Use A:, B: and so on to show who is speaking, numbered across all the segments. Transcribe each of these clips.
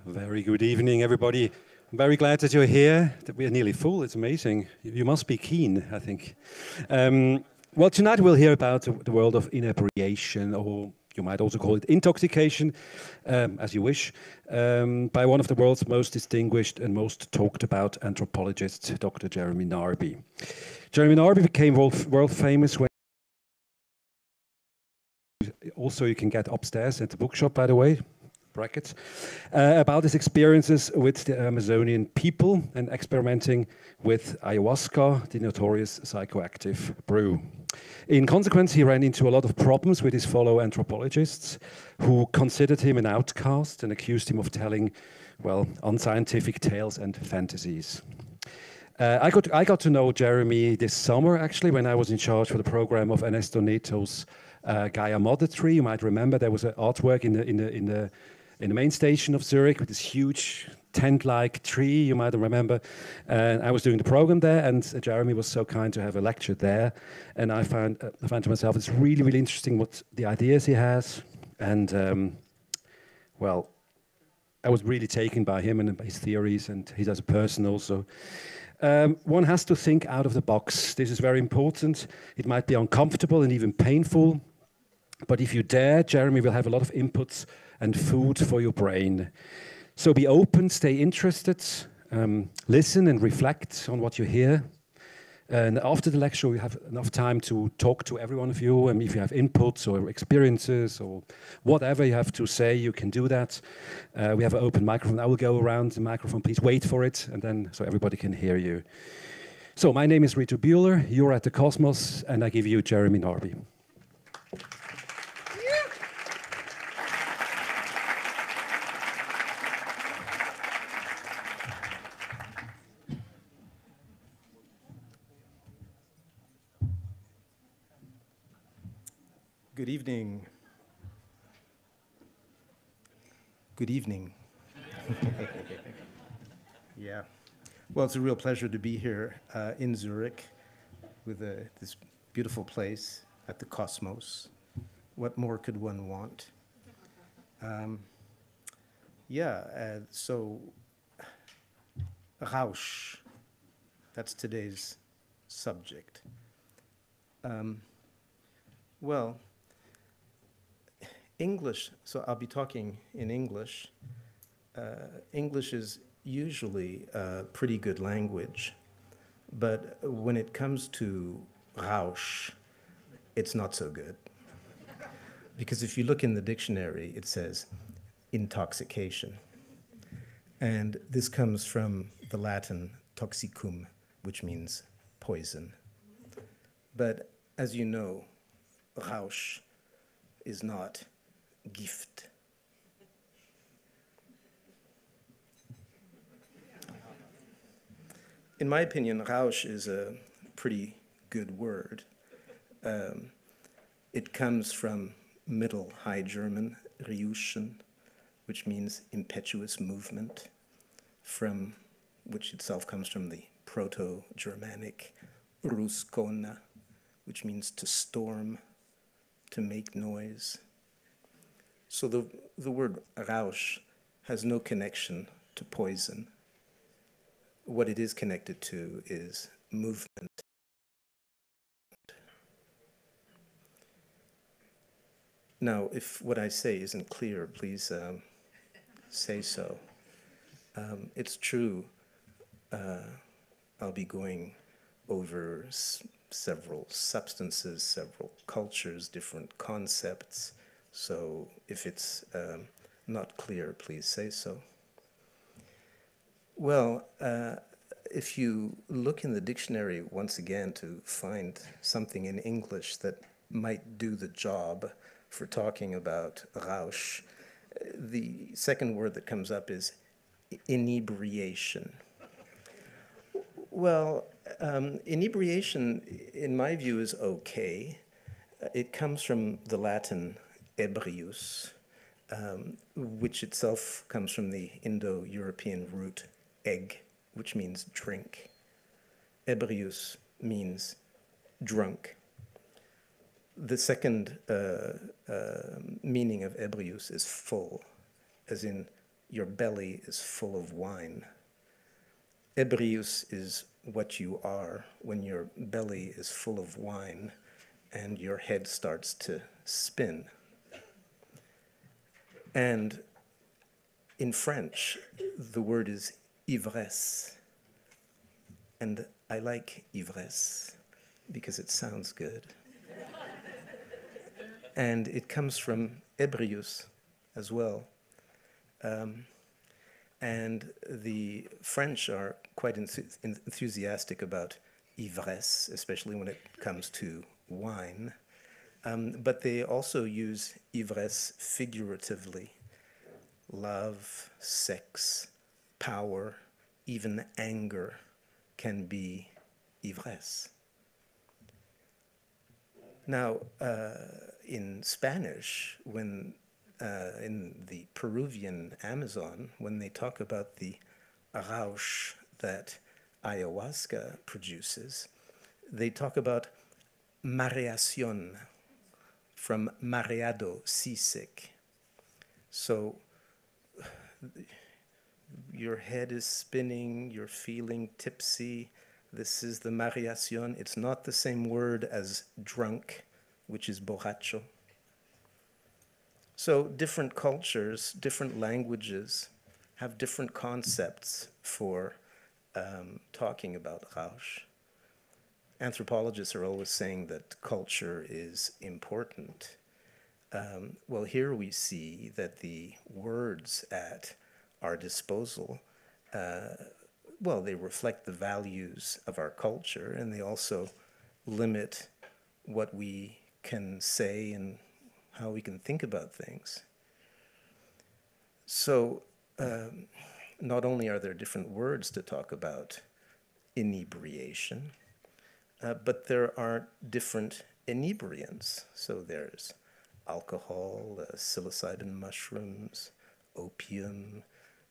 A: Very good evening, everybody. I'm very glad that you're here, that we are nearly full. It's amazing. You must be keen, I think. Well, tonight we'll hear about the world of inebriation, or you might also call it intoxication, as you wish, by one of the world's most distinguished and most talked about anthropologists, Dr. Jeremy Narby. Jeremy Narby became world famous when... Also, you can get upstairs at the bookshop, by the way, brackets, about his experiences with the Amazonian people and experimenting with ayahuasca, the notorious psychoactive brew. In consequence, he ran into a lot of problems with his fellow anthropologists who considered him an outcast and accused him of telling, well, unscientific tales and fantasies. I got to know Jeremy this summer, actually, when I was in charge for the program of Ernesto Neto's Gaia Mother Tree. You might remember there was an artwork in the main station of Zurich with this huge tent-like tree, you might remember. And I was doing the program there, and Jeremy was so kind to have a lecture there. And I found to myself, it's really, really interesting what the ideas he has. And, well, I was really taken by him and his theories, and he as a person also. One has to think out of the box. This is very important. It might be uncomfortable and even painful, but if you dare, Jeremy will have a lot of inputs and food for your brain. So be open, stay interested, listen and reflect on what you hear. And after the lecture, we have enough time to talk to every one of you. And if you have inputs or experiences or whatever you have to say, you can do that. We have an open microphone. I will go around the microphone. Please wait for it, and then so everybody can hear you. So my name is Rito Buehler. You're at the KOSMOS, and I give you Jeremy Narby.
B: Good evening. Good evening. Yeah. Well, it's a real pleasure to be here in Zurich with this beautiful place at the KOSMOS. What more could one want? So Rausch, that's today's subject. Well, English, so I'll be talking in English. English is usually a pretty good language, but when it comes to Rausch, it's not so good. Because if you look in the dictionary, it says intoxication. And this comes from the Latin toxicum, which means poison. But as you know, Rausch is not Gift. In my opinion, Rausch is a pretty good word. It comes from Middle High German, Rauschen, which means impetuous movement, which itself comes from the Proto-Germanic Ruskona, which means to storm, to make noise. So the word Rausch has no connection to poison. What it is connected to is movement. Now, if what I say isn't clear, please say so. It's true, I'll be going over several substances, several cultures, different concepts. So if it's not clear, please say so. Well, if you look in the dictionary once again to find something in English that might do the job for talking about Rausch, the second word that comes up is inebriation. Well, inebriation, in my view, is okay. It comes from the Latin ebrius, which itself comes from the Indo-European root egg, which means drink. Ebrius means drunk. The second meaning of ebrius is full, as in your belly is full of wine. Ebrius is what you are when your belly is full of wine and your head starts to spin. And in French, the word is ivresse. And I like ivresse because it sounds good. And it comes from ebrius as well. And the French are quite enthusiastic about ivresse, especially when it comes to wine. But they also use ivresse figuratively. Love, sex, power, even anger can be ivresse. Now, in Spanish, when in the Peruvian Amazon, when they talk about the Rausch that ayahuasca produces, they talk about mareación, from mareado, seasick. So your head is spinning, you're feeling tipsy. This is the mareación. It's not the same word as drunk, which is borracho. So different cultures, different languages have different concepts for talking about Rausch. Anthropologists are always saying that culture is important. Well, here we see that the words at our disposal, well, they reflect the values of our culture, and they also limit what we can say and how we can think about things. So not only are there different words to talk about inebriation, but there are different inebriants. So there's alcohol, psilocybin mushrooms, opium,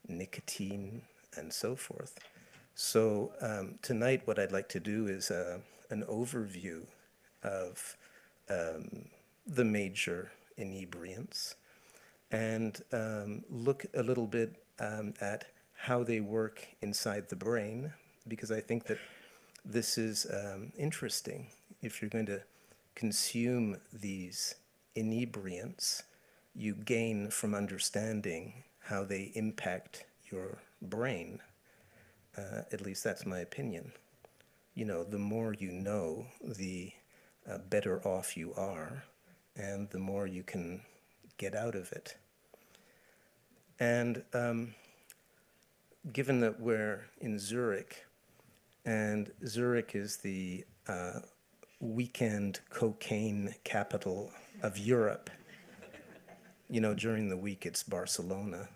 B: nicotine, and so forth. So tonight what I'd like to do is an overview of the major inebriants and look a little bit at how they work inside the brain, because I think that this is interesting. If you're going to consume these inebriants, you gain from understanding how they impact your brain. At least that's my opinion. You know, the more you know, the better off you are, and the more you can get out of it. And given that we're in Zurich, and Zurich is the weekend cocaine capital of Europe. You know, during the week it's Barcelona.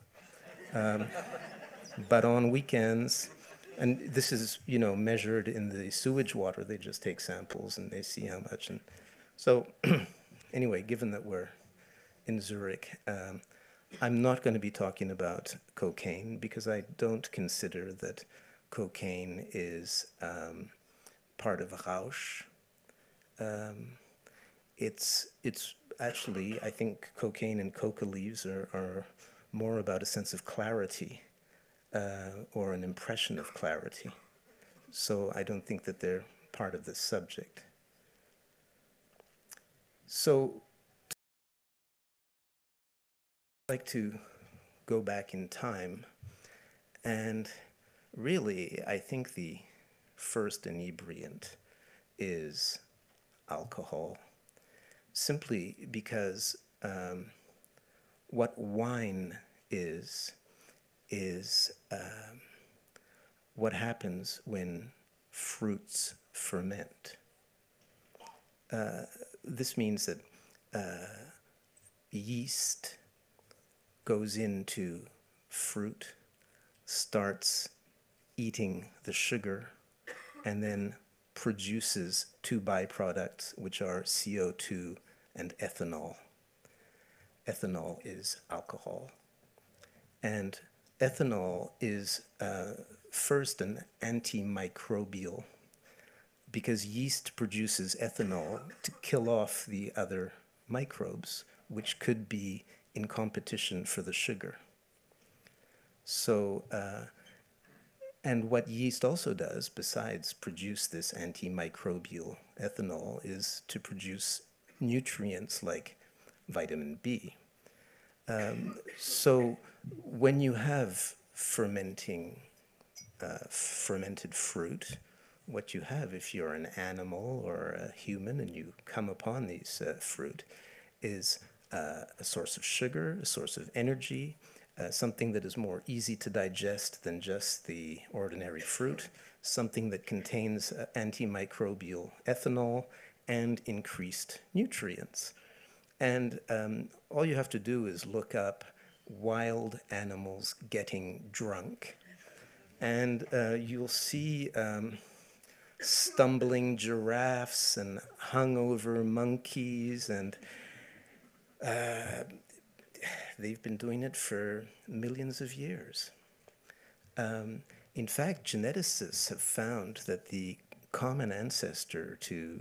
B: But on weekends, and this is, you know, measured in the sewage water, they just take samples and they see how much. And so anyway, given that we're in Zurich, I'm not going to be talking about cocaine because I don't consider that cocaine is part of Rausch. It's actually, I think cocaine and coca leaves are more about a sense of clarity or an impression of clarity. So I don't think that they're part of this subject. So I'd like to go back in time, and really I think the first inebriant is alcohol, simply because what wine is what happens when fruits ferment. This means that yeast goes into fruit, starts eating the sugar, and then produces two byproducts, which are CO2 and ethanol. Ethanol is alcohol. And ethanol is first an antimicrobial. because yeast produces ethanol to kill off the other microbes, which could be in competition for the sugar. So, and what yeast also does, besides produce this antimicrobial ethanol, is to produce nutrients like vitamin B. So when you have fermented fruit, what you have, if you're an animal or a human and you come upon these fruit, is a source of sugar, a source of energy, something that is more easy to digest than just the ordinary fruit, something that contains antimicrobial ethanol and increased nutrients. And all you have to do is look up wild animals getting drunk, and you'll see stumbling giraffes and hungover monkeys, and they've been doing it for millions of years. In fact, geneticists have found that the common ancestor to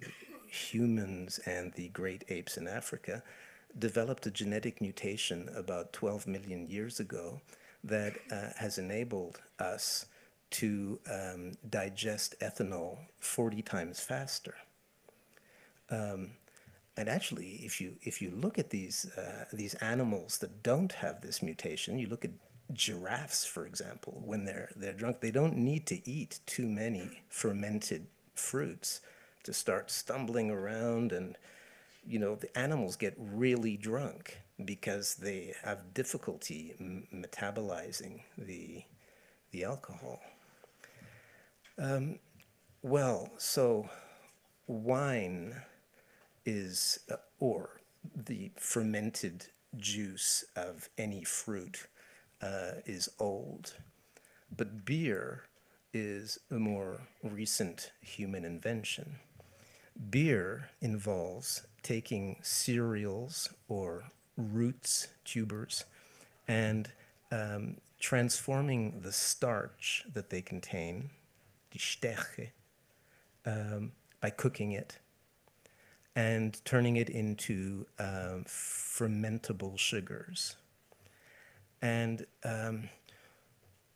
B: humans and the great apes in Africa developed a genetic mutation about 12 million years ago that has enabled us to digest ethanol 40 times faster. And actually, if you look at these animals that don't have this mutation, you look at giraffes, for example. When they're drunk, they don't need to eat too many fermented fruits to start stumbling around, and the animals get really drunk because they have difficulty metabolizing the alcohol. Well, so wine is, or the fermented juice of any fruit is old, but beer is a more recent human invention. Beer involves taking cereals or roots, tubers, and transforming the starch that they contain, die Stärke, by cooking it and turning it into fermentable sugars. And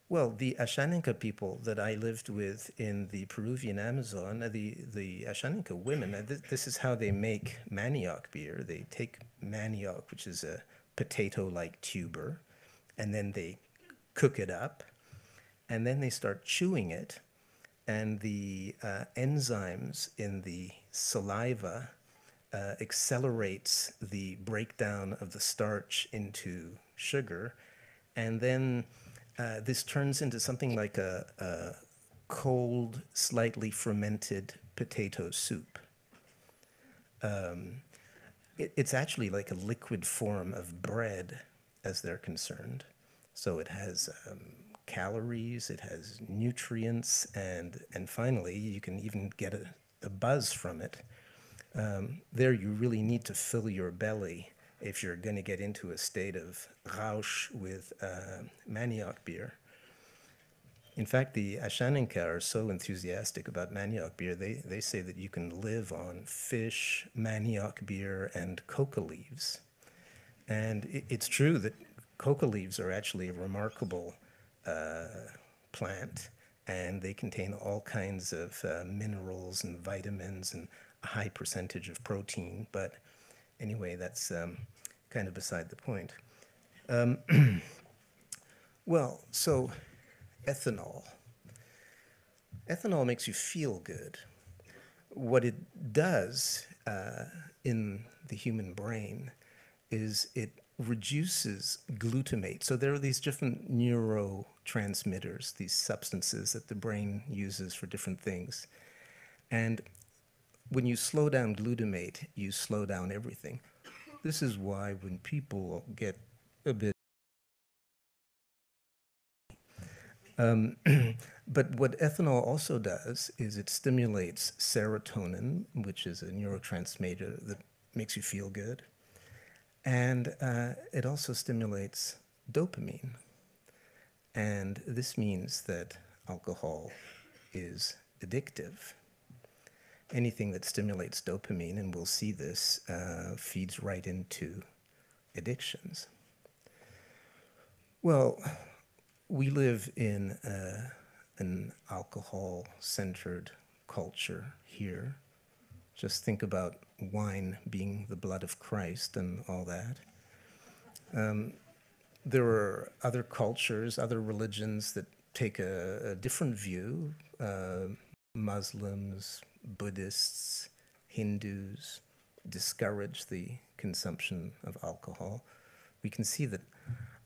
B: well, the Ashaninka people that I lived with in the Peruvian Amazon, the Ashaninka women, this is how they make manioc beer. They take manioc, which is a potato-like tuber, and then they cook it up, and then they start chewing it, and the enzymes in the saliva accelerates the breakdown of the starch into sugar, and then this turns into something like a cold, slightly fermented potato soup. It's actually like a liquid form of bread as they're concerned. So it has calories, it has nutrients, and finally you can even get a buzz from it. There you really need to fill your belly if you're going to get into a state of Rausch with manioc beer. In fact, the Ashaninka are so enthusiastic about manioc beer, they say that you can live on fish, manioc beer, and coca leaves. And it's true that coca leaves are actually a remarkable plant, and they contain all kinds of minerals and vitamins and a high percentage of protein, but anyway, that's kind of beside the point. Well, so ethanol. Ethanol makes you feel good. What it does in the human brain is it reduces glutamate. So there are these different neurotransmitters, these substances that the brain uses for different things. And when you slow down glutamate, you slow down everything. This is why when people get a bit... but what ethanol also does is it stimulates serotonin, which is a neurotransmitter that makes you feel good. And it also stimulates dopamine. And this means that alcohol is addictive. anything that stimulates dopamine, and we'll see this, feeds right into addictions. Well, we live in an alcohol-centered culture here. Just think about wine being the blood of Christ and all that. There are other cultures, other religions that take a different view. Muslims, Buddhists, Hindus discourage the consumption of alcohol. We can see that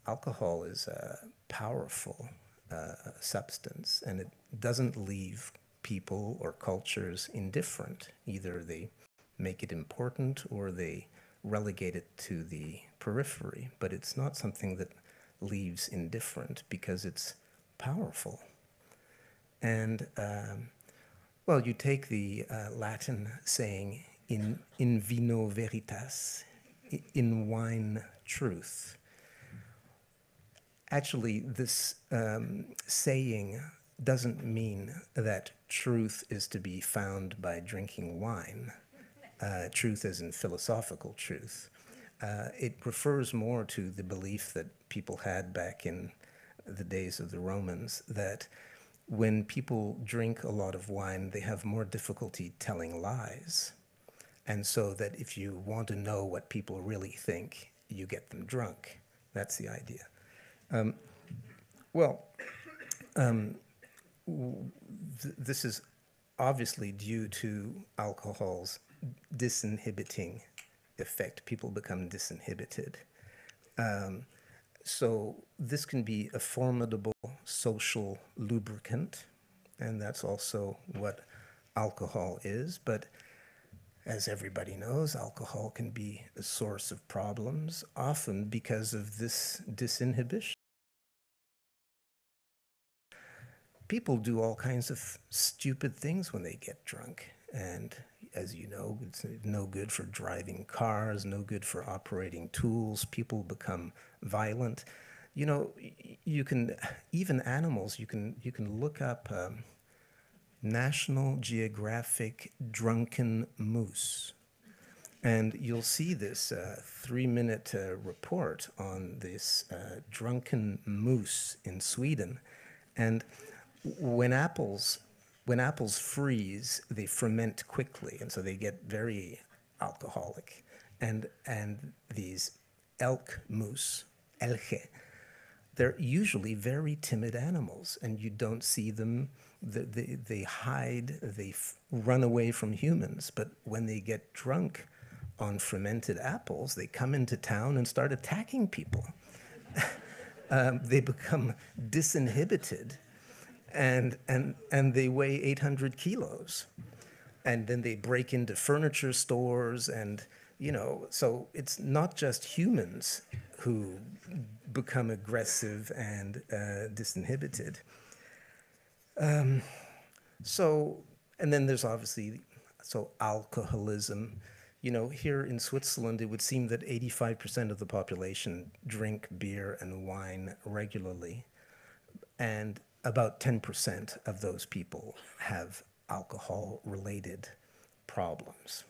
B: alcohol is a powerful substance, and it doesn't leave people or cultures indifferent. Either they make it important or they relegate it to the periphery, but it's not something that leaves indifferent because it's powerful. And well, you take the Latin saying in vino veritas, in wine truth. Actually, this saying doesn't mean that truth is to be found by drinking wine, truth as in philosophical truth. It refers more to the belief that people had back in the days of the Romans, that when people drink a lot of wine, they have more difficulty telling lies. And so that if you want to know what people really think, you get them drunk. That's the idea. This is obviously due to alcohol's disinhibiting effect. People become disinhibited. So this can be a formidable social lubricant, and that's also what alcohol is. But as everybody knows, alcohol can be a source of problems, often because of this disinhibition. People do all kinds of stupid things when they get drunk. And as you know, it's no good for driving cars, no good for operating tools. People become violent. You know, you can, even animals, you can look up National Geographic drunken moose. And you'll see this 3-minute report on this drunken moose in Sweden. And when apples freeze, they ferment quickly, and so they get very alcoholic. And these elk moose, elche, they're usually very timid animals, and you don't see them. They hide, they run away from humans. But when they get drunk on fermented apples, they come into town and start attacking people. They become disinhibited. And they weigh 800 kilos. And then they break into furniture stores, and, you know, so it's not just humans who become aggressive and disinhibited. And then there's obviously, alcoholism. You know, here in Switzerland, it would seem that 85% of the population drink beer and wine regularly. And about 10% of those people have alcohol-related problems.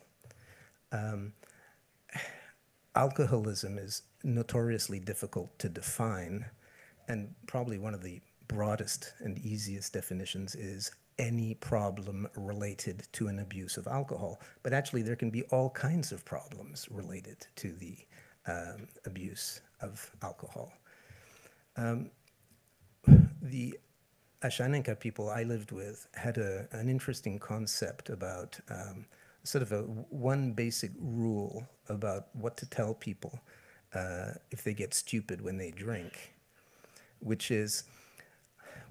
B: Alcoholism is notoriously difficult to define, and probably one of the broadest and easiest definitions is any problem related to an abuse of alcohol. But actually, there can be all kinds of problems related to the abuse of alcohol. The Ashaninka people I lived with had an interesting concept about sort of one basic rule about what to tell people if they get stupid when they drink, which is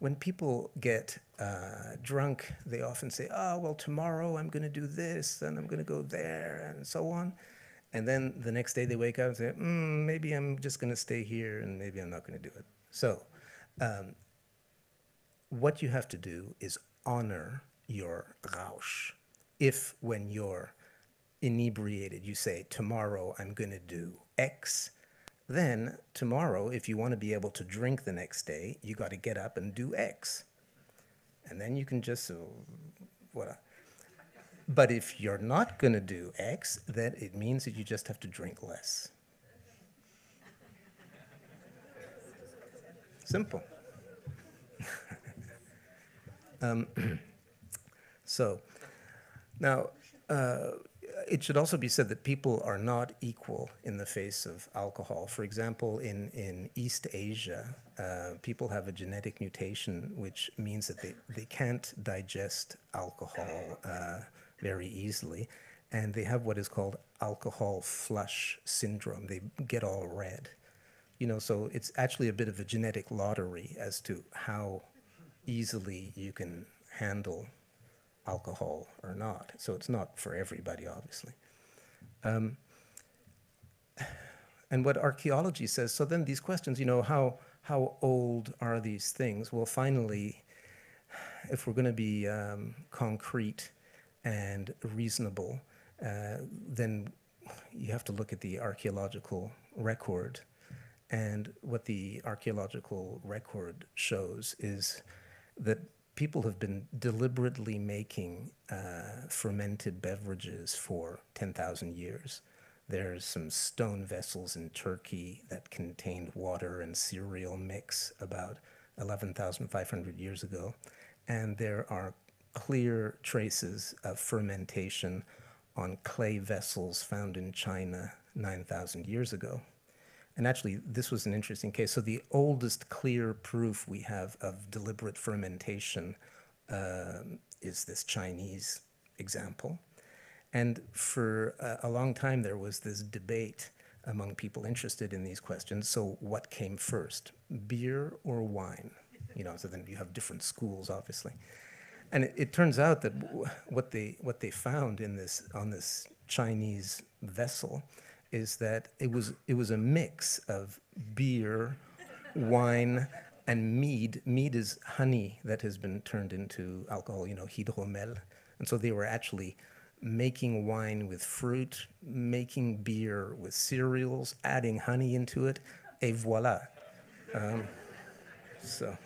B: when people get drunk, they often say, oh, well, tomorrow I'm going to do this, and I'm going to go there, and so on. And then the next day they wake up and say, maybe I'm just going to stay here, and maybe I'm not going to do it. So what you have to do is honor your Rausch. If when you're inebriated, you say, tomorrow I'm going to do X, then tomorrow, if you want to be able to drink the next day, you got to get up and do X. And then you can just, But if you're not going to do X, then it means that you just have to drink less. Simple. So now, it should also be said that people are not equal in the face of alcohol. For example, in East Asia, people have a genetic mutation which means that they can't digest alcohol very easily, and they have what is called alcohol flush syndrome. They get all red. You know, so it's actually a bit of a genetic lottery as to how easily you can handle alcohol or not. So it's not for everybody, obviously. And what archaeology says, so then these questions, you know, how old are these things? Well, finally, if we're going to be concrete and reasonable, then you have to look at the archaeological record. And what the archaeological record shows is that people have been deliberately making fermented beverages for 10,000 years. There's some stone vessels in Turkey that contained water and cereal mix about 11,500 years ago. And there are clear traces of fermentation on clay vessels found in China 9,000 years ago. And actually, this was an interesting case. So the oldest clear proof we have of deliberate fermentation is this Chinese example. And for a long time, there was this debate among people interested in these questions. So what came first, beer or wine? You know, so then you have different schools, obviously. And it turns out that what they found in on this Chinese vessel is that it was a mix of beer, wine, and mead. Mead is honey that has been turned into alcohol, you know, hydromel. And so they were actually making wine with fruit, making beer with cereals, adding honey into it, et voila. So,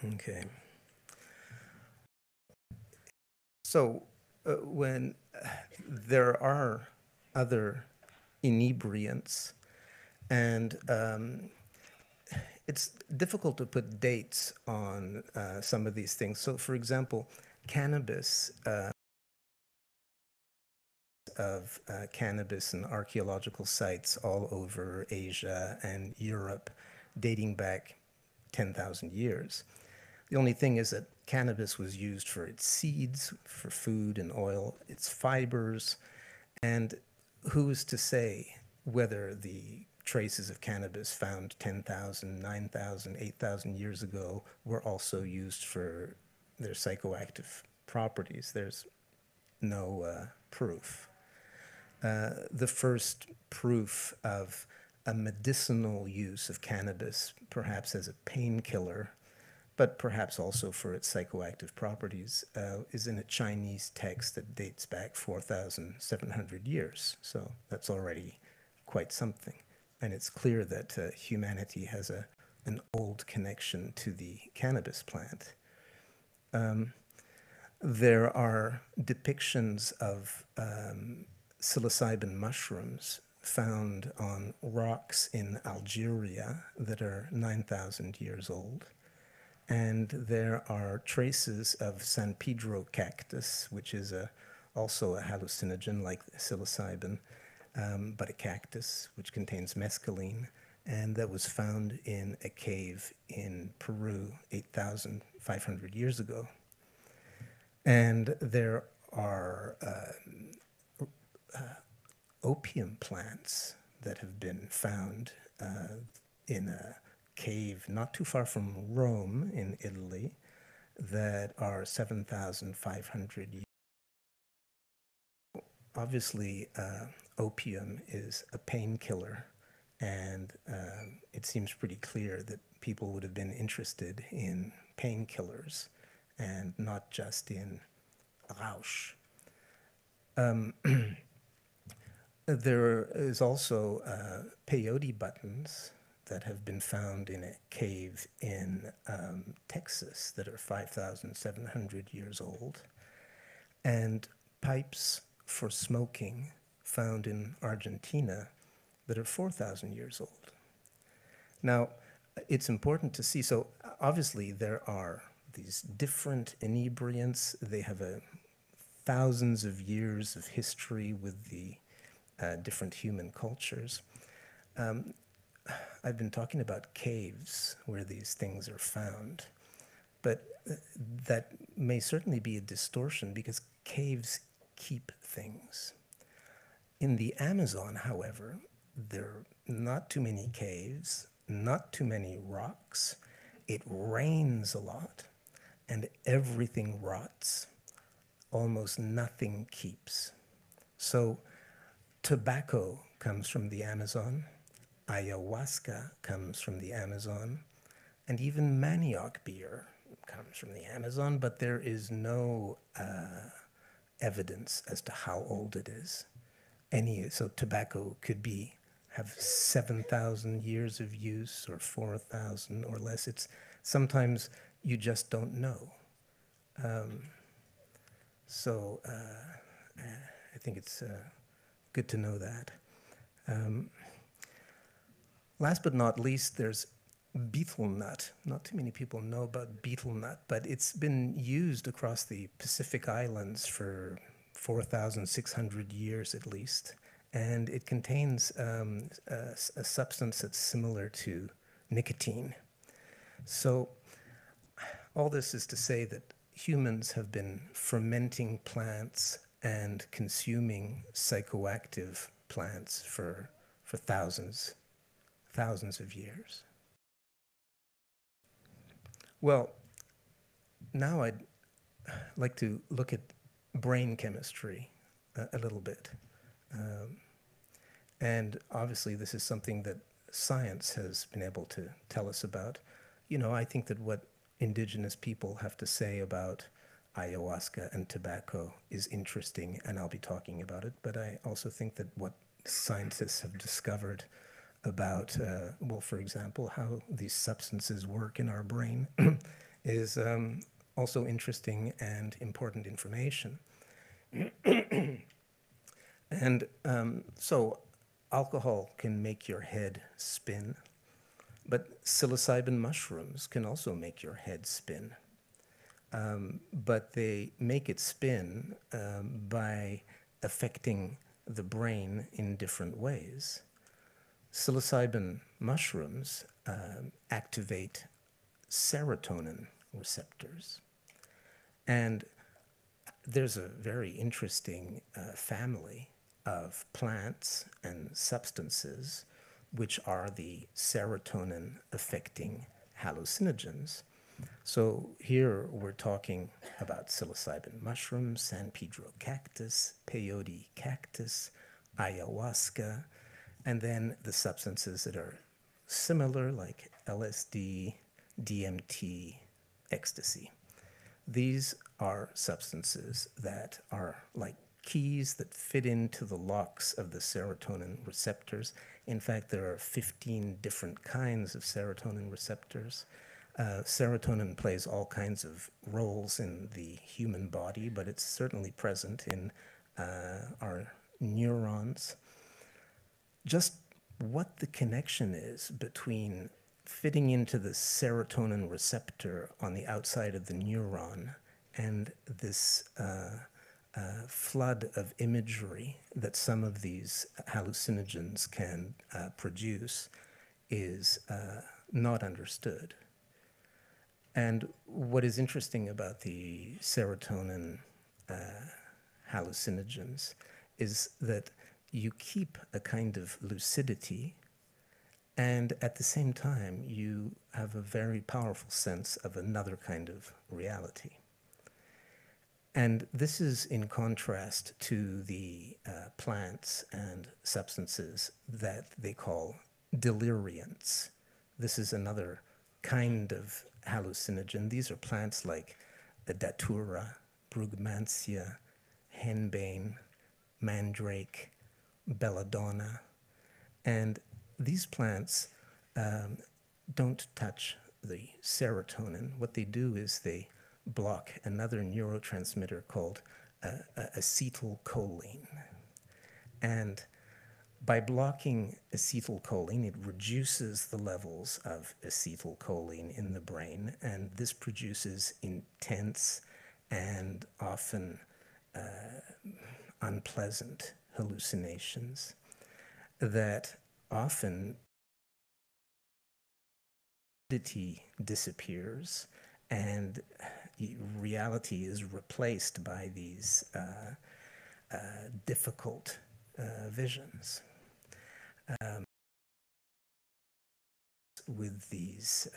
B: okay. So when there are other inebriants, and it's difficult to put dates on some of these things. So, for example, cannabis, cannabis in archaeological sites all over Asia and Europe, dating back 10,000 years. The only thing is that cannabis was used for its seeds, for food and oil, its fibers, and who's to say whether the traces of cannabis found 10,000, 9,000, 8,000 years ago were also used for their psychoactive properties? There's no proof. The first proof of a medicinal use of cannabis, perhaps as a painkiller, but perhaps also for its psychoactive properties, is in a Chinese text that dates back 4,700 years. So that's already quite something. And it's clear that humanity has an old connection to the cannabis plant. There are depictions of psilocybin mushrooms found on rocks in Algeria that are 9,000 years old. And there are traces of San Pedro cactus, which is also a hallucinogen like psilocybin, but a cactus which contains mescaline, and that was found in a cave in Peru 8,500 years ago. And there are opium plants that have been found in a cave not too far from Rome in Italy that are 7,500 years. Obviously, opium is a painkiller, and it seems pretty clear that people would have been interested in painkillers and not just in Rausch. There is also peyote buttons that have been found in a cave in Texas that are 5,700 years old, and pipes for smoking found in Argentina that are 4,000 years old. Now, it's important to see, so obviously there are these different inebriants. They have thousands of years of history with the different human cultures. I've been talking about caves where these things are found, but that may certainly be a distortion because caves keep things. In the Amazon, however, there are not too many caves, not too many rocks. It rains a lot, and everything rots. Almost nothing keeps. So tobacco comes from the Amazon, ayahuasca comes from the Amazon, and even manioc beer comes from the Amazon, but there is no evidence as to how old it is. So tobacco could have 7,000 years of use or 4,000 or less. It's sometimes you just don't know. So I think it's good to know that. Last but not least, there's betel nut. Not too many people know about betel nut, but it's been used across the Pacific Islands for 4,600 years at least. And it contains a substance that's similar to nicotine. So all this is to say that humans have been fermenting plants and consuming psychoactive plants for thousands of years. Well, now I'd like to look at brain chemistry a little bit. And obviously this is something that science has been able to tell us about. You know, I think that what indigenous people have to say about ayahuasca and tobacco is interesting, and I'll be talking about it. But I also think that what scientists have discovered about, well, for example, how these substances work in our brain is also interesting and important information. And so alcohol can make your head spin, but psilocybin mushrooms can also make your head spin. But they make it spin by affecting the brain in different ways. Psilocybin mushrooms activate serotonin receptors. And there's a very interesting family of plants and substances which are the serotonin affecting hallucinogens. So here we're talking about psilocybin mushrooms, San Pedro cactus, peyote cactus, ayahuasca, and then the substances that are similar like LSD, DMT, ecstasy. These are substances that are like keys that fit into the locks of the serotonin receptors. In fact, there are 15 different kinds of serotonin receptors. Serotonin plays all kinds of roles in the human body, but it's certainly present in our neurons. Just what the connection is between fitting into the serotonin receptor on the outside of the neuron and this flood of imagery that some of these hallucinogens can produce is not understood. And what is interesting about the serotonin hallucinogens is that you keep a kind of lucidity, and at the same time you have a very powerful sense of another kind of reality. And this is in contrast to the plants and substances that they call deliriants. This is another kind of hallucinogen. These are plants like the datura, brugmansia, henbane, mandrake, belladonna. And these plants don't touch the serotonin. What they do is they block another neurotransmitter called acetylcholine. And by blocking acetylcholine, it reduces the levels of acetylcholine in the brain, and this produces intense and often unpleasant hallucinations that often disappears and reality is replaced by these difficult visions. With these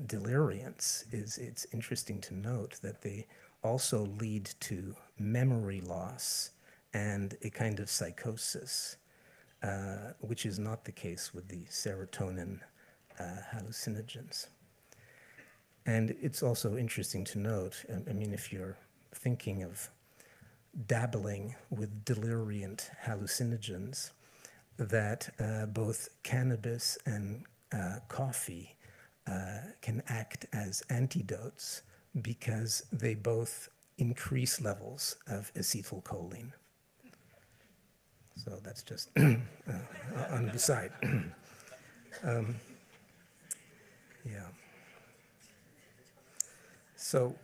B: deliriants it's interesting to note that they also lead to memory loss and a kind of psychosis, which is not the case with the serotonin hallucinogens. And it's also interesting to note, I mean, if you're thinking of dabbling with deliriant hallucinogens, that both cannabis and coffee can act as antidotes because they both increase levels of acetylcholine. So that's just on the side. Yeah. So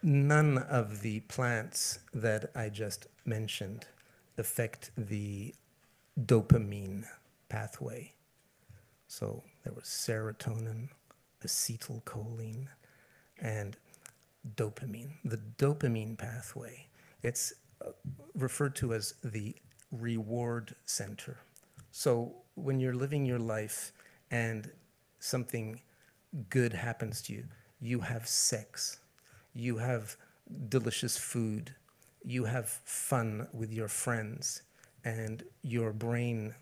B: none of the plants that I just mentioned affect the dopamine pathway. So there was serotonin, acetylcholine, and dopamine. The dopamine pathway, it's referred to as the reward center. So when you're living your life and something good happens to you, you have sex, you have delicious food, you have fun with your friends, and your brain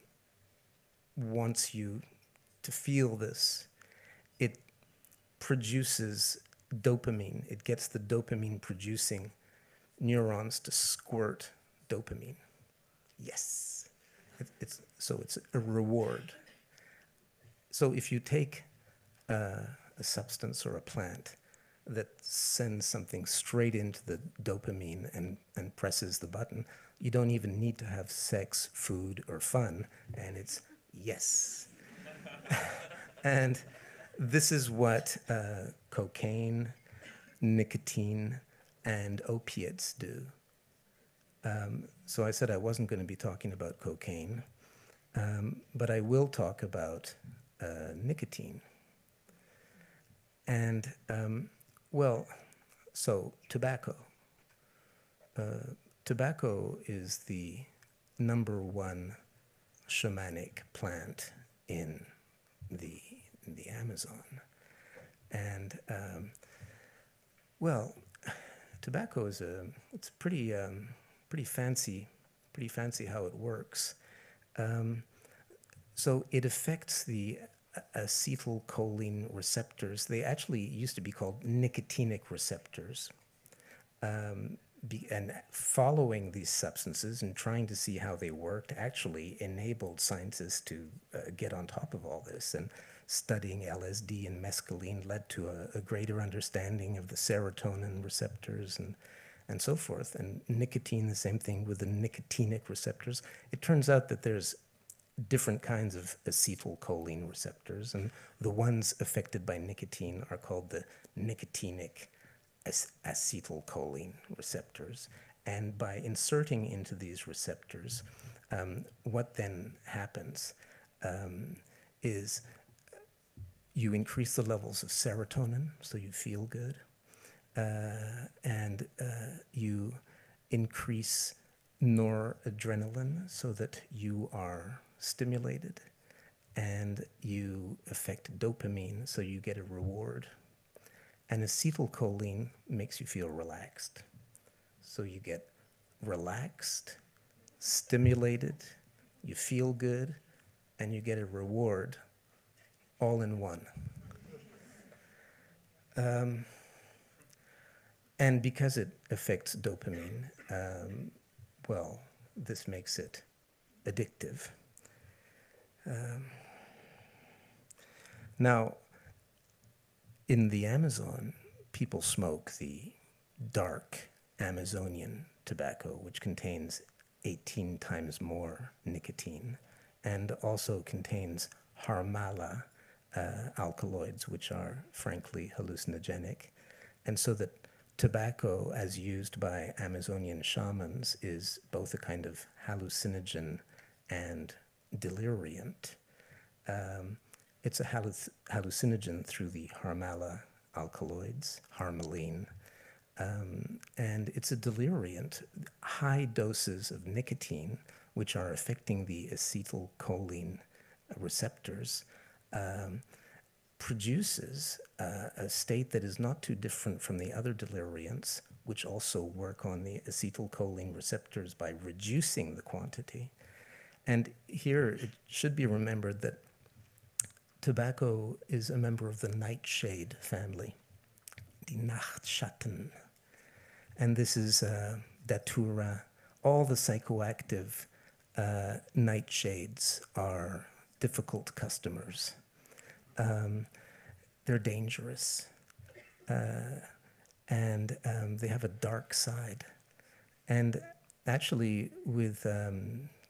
B: wants you to feel this. It produces dopamine. It gets the dopamine producing neurons to squirt dopamine. Yes. So it's a reward. So if you take a substance or a plant that sends something straight into the dopamine and presses the button, you don't even need to have sex, food, or fun, and it's yes. And this is what cocaine, nicotine, and opiates do. So I said I wasn't going to be talking about cocaine, but I will talk about nicotine. And, well, so tobacco. Tobacco is the #1 shamanic plant in the Amazon. And, well, tobacco is it's pretty fancy how it works. So it affects the acetylcholine receptors. They actually used to be called nicotinic receptors. And following these substances and trying to see how they worked actually enabled scientists to get on top of all this. And studying LSD and mescaline led to a greater understanding of the serotonin receptors and so forth. And nicotine, the same thing with the nicotinic receptors. It turns out that there's different kinds of acetylcholine receptors, and the ones affected by nicotine are called the nicotinic acetylcholine receptors. And by inserting into these receptors, what then happens is you increase the levels of serotonin, so you feel good, and you increase noradrenaline so that you are stimulated, and you affect dopamine so you get a reward. And acetylcholine makes you feel relaxed. So you get relaxed, stimulated, you feel good, and you get a reward all in one. And because it affects dopamine, well, this makes it addictive. Now, in the Amazon, people smoke the dark Amazonian tobacco, which contains 18 times more nicotine and also contains harmala alkaloids, which are frankly hallucinogenic. And so that tobacco, as used by Amazonian shamans, is both a kind of hallucinogen and deliriant. It's a hallucinogen through the harmala alkaloids, harmaline, and it's a deliriant. High doses of nicotine, which are affecting the acetylcholine receptors, produces a state that is not too different from the other deliriants, which also work on the acetylcholine receptors by reducing the quantity. And here it should be remembered that tobacco is a member of the nightshade family, die Nachtschatten. And this is datura. All the psychoactive nightshades are difficult customers. They're dangerous. And they have a dark side. And actually, with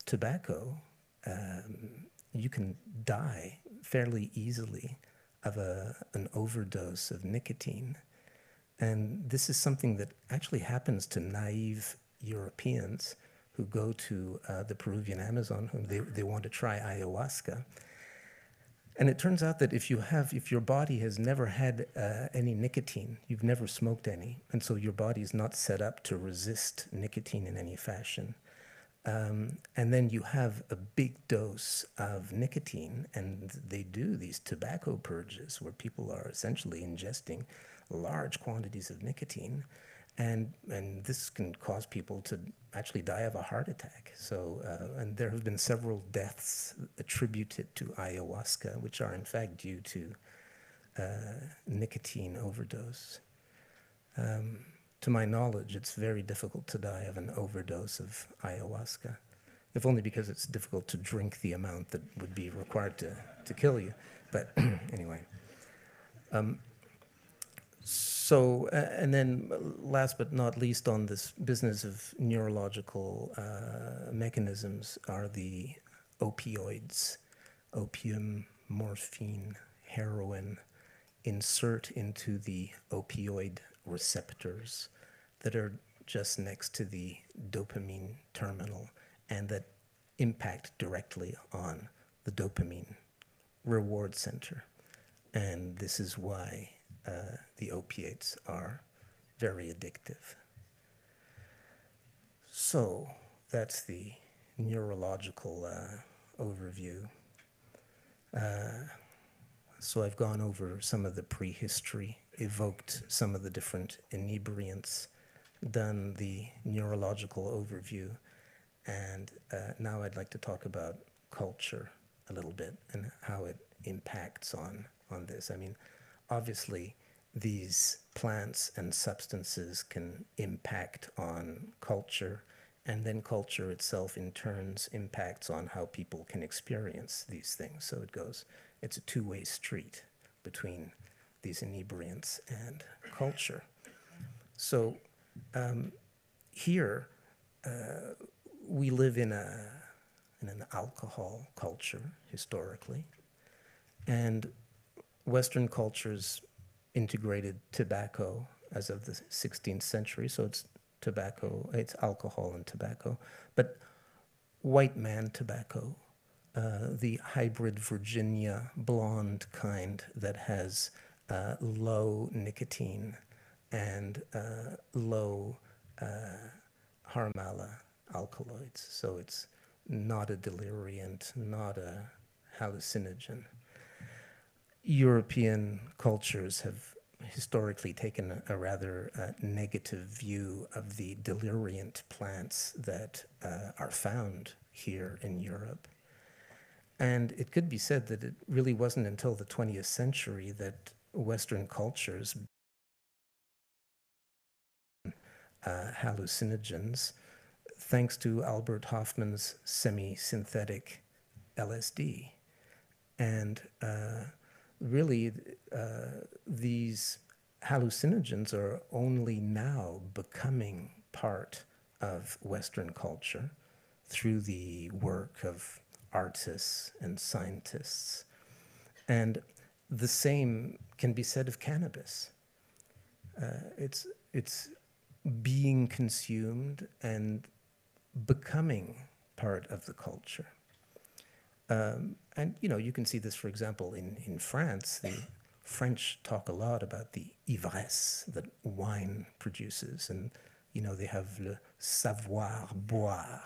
B: tobacco, you can die fairly easily of an overdose of nicotine. And this is something that actually happens to naive Europeans who go to the Peruvian Amazon, whom they want to try ayahuasca. And it turns out that if your body has never had any nicotine, you've never smoked any, and so your body is not set up to resist nicotine in any fashion. And then you have a big dose of nicotine, and they do these tobacco purges where people are essentially ingesting large quantities of nicotine, and this can cause people to actually die of a heart attack. So, and there have been several deaths attributed to ayahuasca, which are in fact due to nicotine overdose. To my knowledge, it's very difficult to die of an overdose of ayahuasca, if only because it's difficult to drink the amount that would be required to kill you. But anyway. So, and then last but not least on this business of neurological mechanisms are the opioids. Opium, morphine, heroin insert into the opioid receptors that are just next to the dopamine terminal and that impact directly on the dopamine reward center. And this is why the opiates are very addictive. So that's the neurological overview. So I've gone over some of the prehistory, evoked some of the different inebriants, done the neurological overview, and now I'd like to talk about culture a little bit and how it impacts on this. I mean, obviously, these plants and substances can impact on culture, and then culture itself in turns impacts on how people can experience these things. So it's a two-way street between these inebriants and culture. So here, we live in an alcohol culture historically, and Western cultures integrated tobacco as of the 16th century, so it's tobacco, it's alcohol and tobacco. But white man tobacco, the hybrid Virginia blonde kind that has low nicotine and low harmala alkaloids, so it's not a deliriant, not a hallucinogen. European cultures have historically taken a rather negative view of the deliriant plants that are found here in Europe. And it could be said that it really wasn't until the 20th century that Western cultures hallucinogens, thanks to Albert Hofmann's semi-synthetic LSD. And really, these hallucinogens are only now becoming part of Western culture through the work of artists and scientists. And the same can be said of cannabis. It's being consumed and becoming part of the culture. And you can see this, for example, in France. The French talk a lot about the ivresse that wine produces, and they have le savoir boire,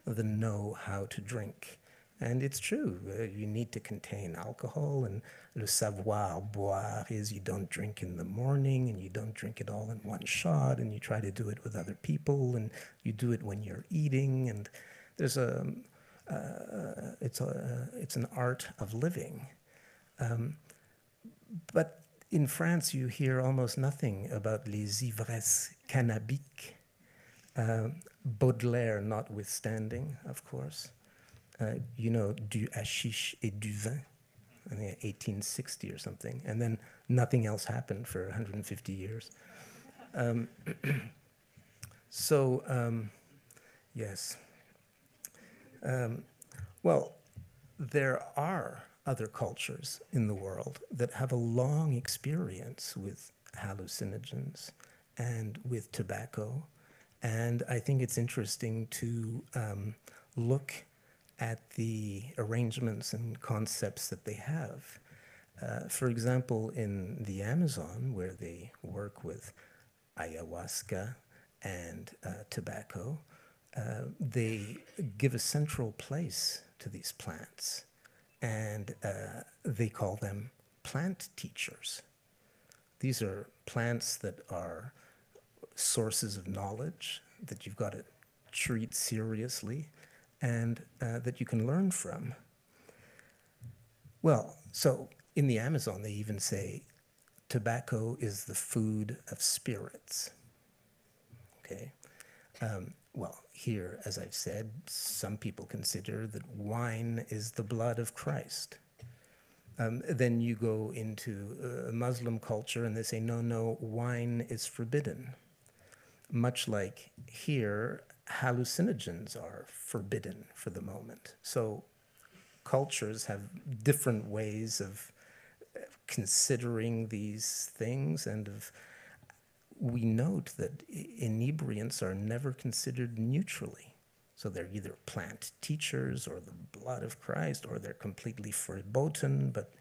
B: the know how to drink. And it's true, you need to contain alcohol, and le savoir boire is you don't drink in the morning, and you don't drink it all in one shot, and you try to do it with other people, and you do it when you're eating, and there's it's an art of living. But in France, you hear almost nothing about les ivresses cannabiques, Baudelaire notwithstanding, of course. Du hashish et du vin, I think 1860 or something, and then nothing else happened for 150 years. Yes. Well, there are other cultures in the world that have a long experience with hallucinogens and with tobacco, and I think it's interesting to look at the arrangements and concepts that they have. For example, in the Amazon, where they work with ayahuasca and tobacco, they give a central place to these plants, and they call them plant teachers. These are plants that are sources of knowledge that you've got to treat seriously, and that you can learn from. Well, so in the Amazon, they even say tobacco is the food of spirits. Okay. Well, here, as I've said, some people consider that wine is the blood of Christ. Then you go into Muslim culture and they say, no, wine is forbidden. Much like here, hallucinogens are forbidden for the moment. So cultures have different ways of considering these things, and we note that inebriants are never considered neutrally. So they're either plant teachers or the blood of Christ, or they're completely verboten, but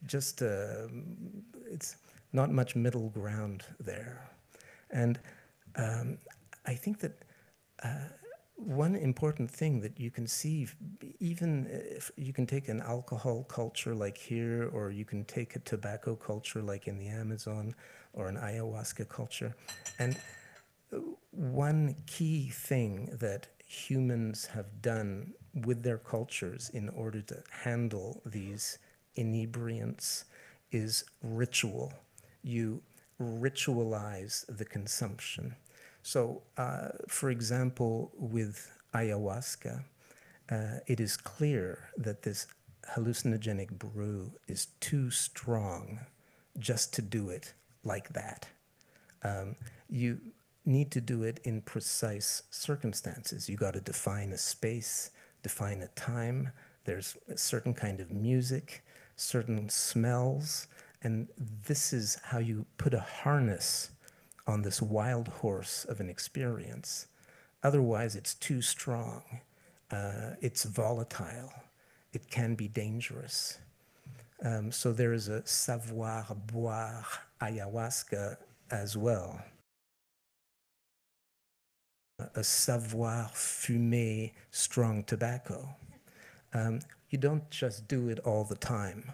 B: just it's not much middle ground there. And I think that one important thing that you can see, even if you can take an alcohol culture like here, or you can take a tobacco culture like in the Amazon, or an ayahuasca culture, and one key thing that humans have done with their cultures in order to handle these inebriants is ritual. You ritualize the consumption. So, for example, with ayahuasca, it is clear that this hallucinogenic brew is too strong just to do it like that. You need to do it in precise circumstances. You got to define a space, define a time. There's a certain kind of music, certain smells, and this is how you put a harness on this wild horse of an experience. Otherwise, it's too strong. It's volatile. It can be dangerous. So there is a savoir boire ayahuasca as well. A savoir fumer strong tobacco. You don't just do it all the time.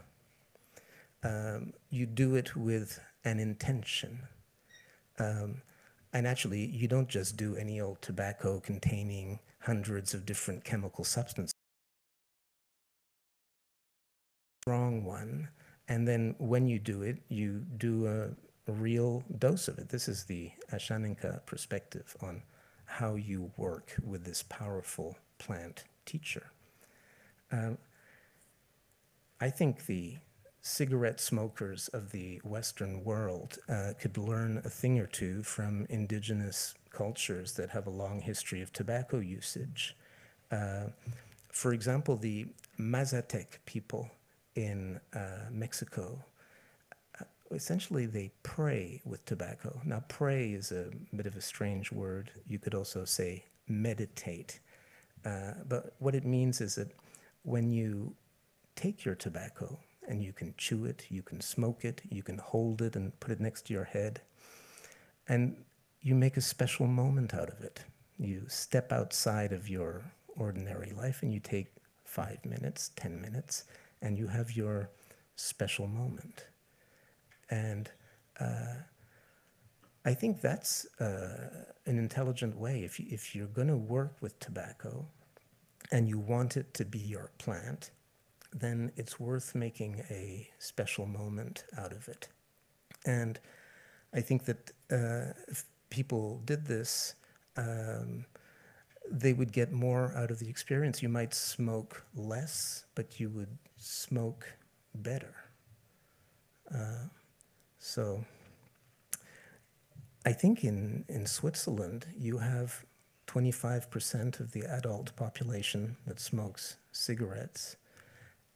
B: You do it with an intention. And actually, you don't just do any old tobacco containing hundreds of different chemical substances. Strong one, and then when you do it, you do a real dose of it. This is the Ashaninka perspective on how you work with this powerful plant teacher. I think the cigarette smokers of the Western world could learn a thing or two from indigenous cultures that have a long history of tobacco usage. For example, the Mazatec people in Mexico, essentially they pray with tobacco. Now, pray is a bit of a strange word. You could also say meditate. But what it means is that when you take your tobacco and you can chew it, you can smoke it, you can hold it and put it next to your head, and you make a special moment out of it. You step outside of your ordinary life and you take 5 minutes, 10 minutes, and you have your special moment. And I think that's an intelligent way. If you're going to work with tobacco and you want it to be your plant, then it's worth making a special moment out of it. And I think that if people did this, they would get more out of the experience. You might smoke less, but you would smoke better. So I think in Switzerland, you have 25% of the adult population that smokes cigarettes,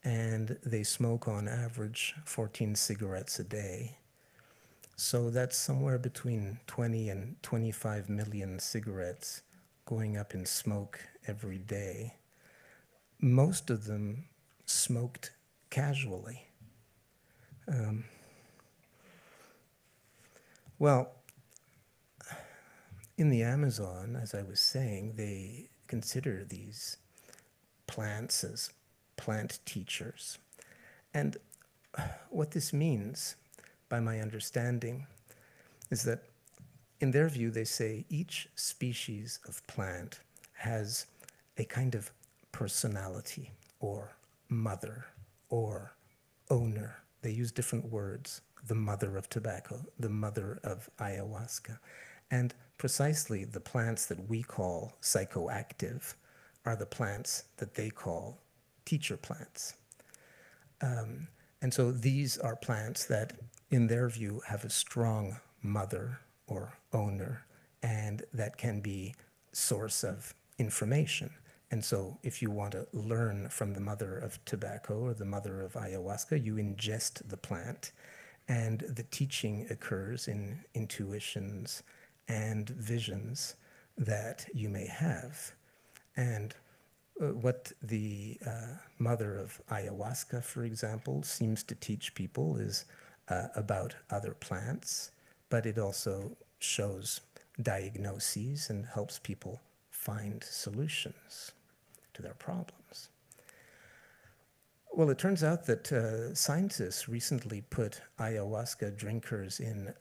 B: and they smoke on average 14 cigarettes a day. So that's somewhere between 20 and 25 million cigarettes going up in smoke every day. Most of them smoked casually. Well, in the Amazon, as I was saying, they consider these plants as plant teachers. And what this means, by my understanding, is that in their view, they say each species of plant has a kind of personality, or mother, or owner. They use different words. The mother of tobacco, the mother of ayahuasca. And precisely the plants that we call psychoactive are the plants that they call teacher plants. And so these are plants that, in their view, have a strong mother or owner, and that can be source of information. And so if you want to learn from the mother of tobacco or the mother of ayahuasca, you ingest the plant, and the teaching occurs in intuitions and visions that you may have. And what the mother of ayahuasca, for example, seems to teach people is about other plants, but it also shows diagnoses and helps people find solutions to their problems. Well, it turns out that scientists recently put ayahuasca drinkers in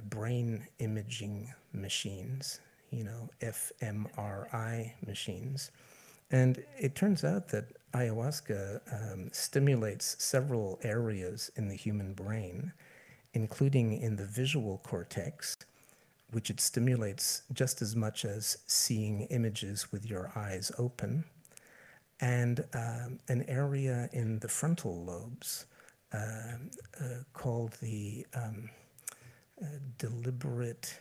B: brain imaging machines, fMRI machines. And it turns out that ayahuasca stimulates several areas in the human brain, including in the visual cortex, which it stimulates just as much as seeing images with your eyes open, and an area in the frontal lobes called the deliberate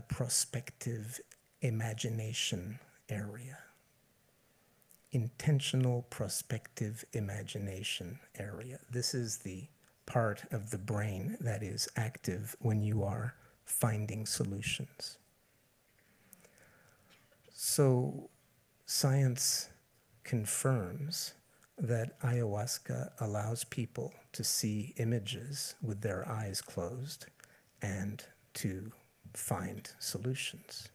B: prospective imagination area. Intentional prospective imagination area. This is the part of the brain that is active when you are finding solutions. So science confirms that ayahuasca allows people to see images with their eyes closed and to find solutions.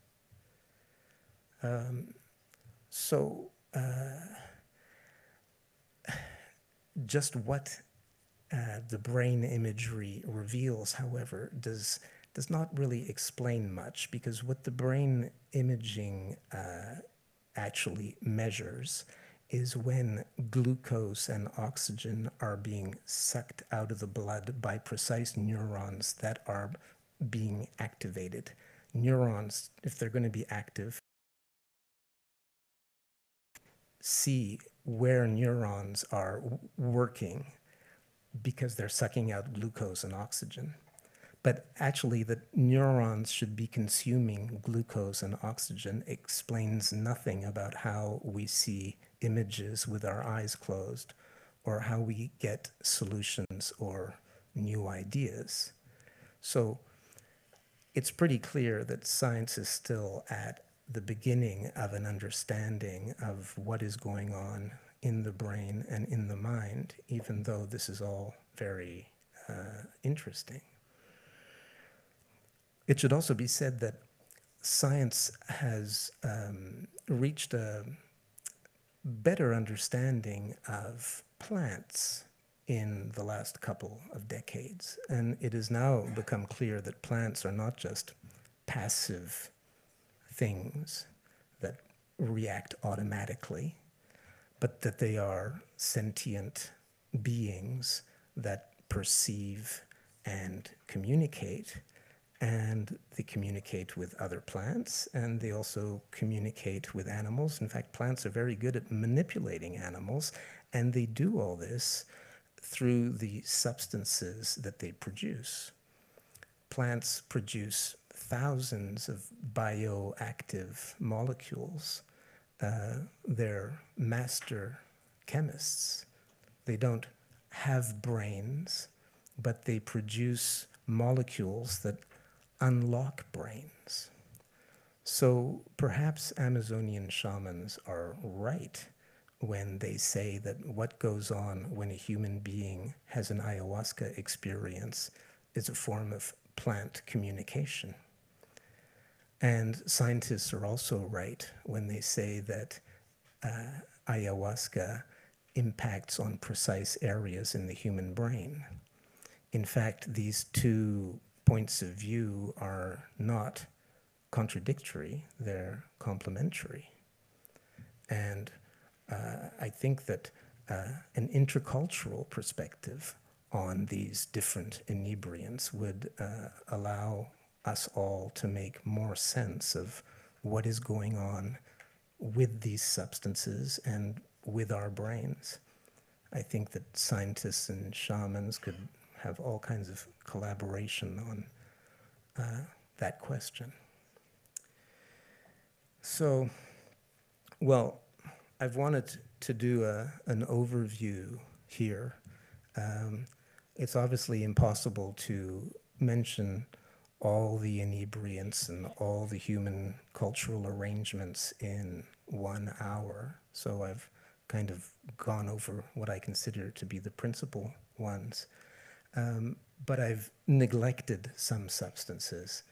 B: Just what the brain imagery reveals, however, does not really explain much, because what the brain imaging actually measures is when glucose and oxygen are being sucked out of the blood by precise neurons that are being activated. Neurons, if they're going to be active, see where neurons are working because they're sucking out glucose and oxygen. But actually, that neurons should be consuming glucose and oxygen explains nothing about how we see images with our eyes closed, or how we get solutions or new ideas. So it's pretty clear that science is still at the beginning of an understanding of what is going on in the brain and in the mind, even though this is all very interesting. It should also be said that science has reached a better understanding of plants in the last couple of decades. And it has now become clear that plants are not just passive things that react automatically, but that they are sentient beings that perceive and communicate. And they communicate with other plants, and they also communicate with animals. In fact, plants are very good at manipulating animals, and they do all this through the substances that they produce. Plants produce thousands of bioactive molecules. They're master chemists. They don't have brains, but they produce molecules that unlock brains. So perhaps Amazonian shamans are right when they say that what goes on when a human being has an ayahuasca experience is a form of plant communication. And scientists are also right when they say that ayahuasca impacts on precise areas in the human brain. In fact, these two points of view are not contradictory, they're complementary. And I think that an intercultural perspective on these different inebriants would allow us all to make more sense of what is going on with these substances and with our brains. I think that scientists and shamans could have all kinds of collaboration on that question. So, well, I've wanted to do an overview here. It's obviously impossible to mention all the inebriants and all the human cultural arrangements in 1 hour. So I've kind of gone over what I consider to be the principal ones. But I've neglected some substances,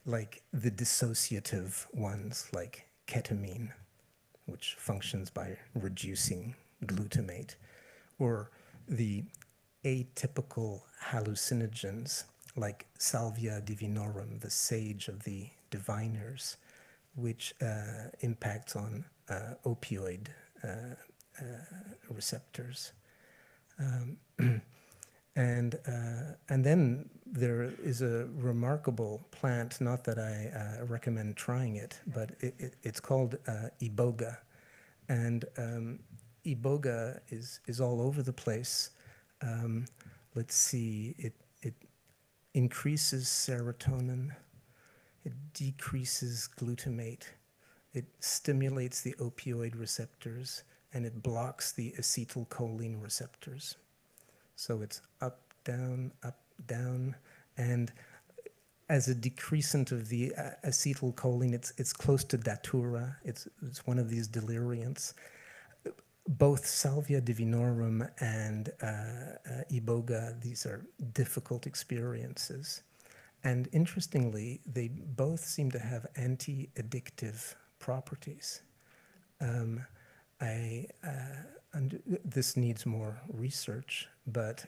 B: like the dissociative ones, like ketamine, which functions by reducing glutamate, or the atypical hallucinogens, like Salvia divinorum, the sage of the diviners, which impacts on opioid receptors. And then there is a remarkable plant, not that I recommend trying it, but it's called iboga. And iboga is all over the place. Let's see, it increases serotonin, it decreases glutamate, it stimulates the opioid receptors, and it blocks the acetylcholine receptors. So it's up, down, and as a decreasant of the acetylcholine, it's close to datura. It's one of these deliriants. Both Salvia divinorum and iboga, these are difficult experiences. And interestingly, they both seem to have anti-addictive properties. This needs more research, but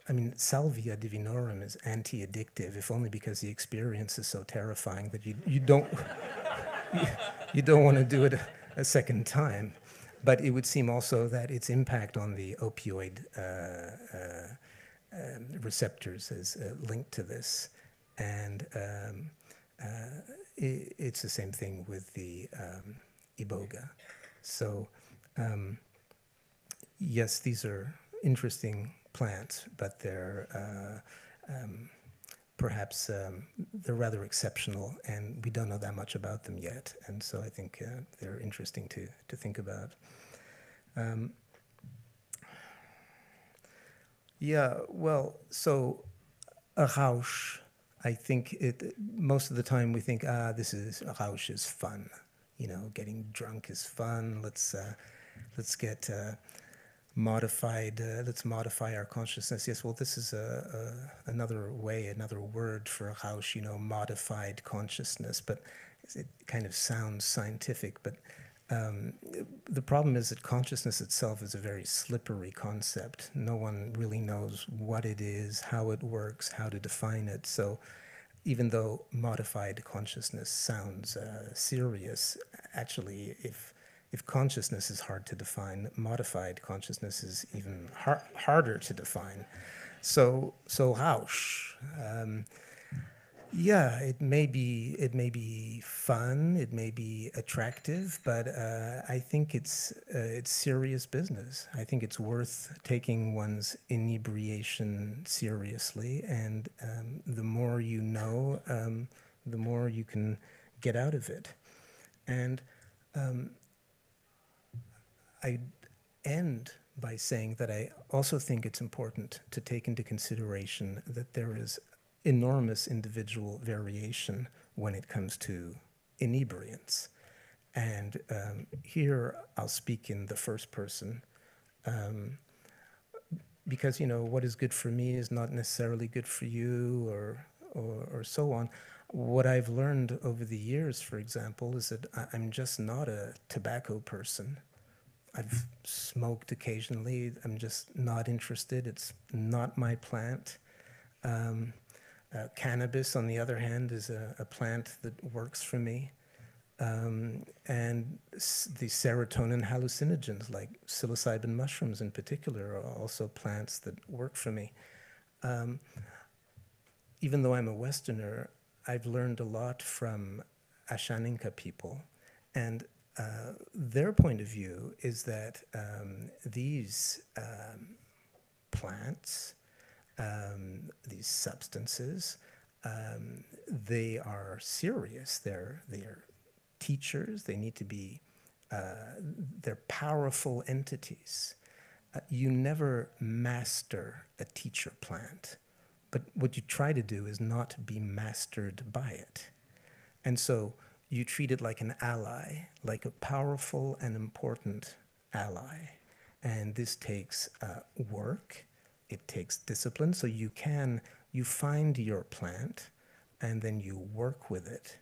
B: I mean, Salvia divinorum is anti-addictive, if only because the experience is so terrifying that you don't you don't want to do it a second time. But it would seem also that its impact on the opioid receptors is linked to this, and it's the same thing with the iboga. So yes, these are interesting plants, but they're perhaps they're rather exceptional, and we don't know that much about them yet. And so I think they're interesting to think about. Yeah, well, so a Rausch, I think most of the time we think, Rausch is fun. You know, getting drunk is fun. Let's get modified. Let's modify our consciousness. Yes, well, this is another way, another word for Rausch. You know, modified consciousness, but it kind of sounds scientific. But the problem is that consciousness itself is a very slippery concept. No one really knows what it is, how it works, how to define it. So even though modified consciousness sounds serious, actually, if consciousness is hard to define, modified consciousness is even harder to define. So Rausch. Yeah, it may be fun, it may be attractive, but I think it's serious business. I think it's worth taking one's inebriation seriously, and the more you know, the more you can get out of it. And I end by saying that I also think it's important to take into consideration that there is enormous individual variation when it comes to inebriants. And here I'll speak in the first person, because, you know, what is good for me is not necessarily good for you, or so on. What I've learned over the years, for example, is that I'm just not a tobacco person. I've smoked occasionally. I'm just not interested. It's not my plant. Cannabis, on the other hand, is a plant that works for me. And the serotonin hallucinogens, like psilocybin mushrooms in particular, are also plants that work for me. Even though I'm a Westerner, I've learned a lot from Ashaninka people. And their point of view is that these plants, these substances, they are serious. They're teachers. They need to be, they're powerful entities. You never master a teacher plant, but what you try to do is not be mastered by it. And so you treat it like an ally, like a powerful and important ally. And this takes work. It takes discipline. So you find your plant, and then you work with it.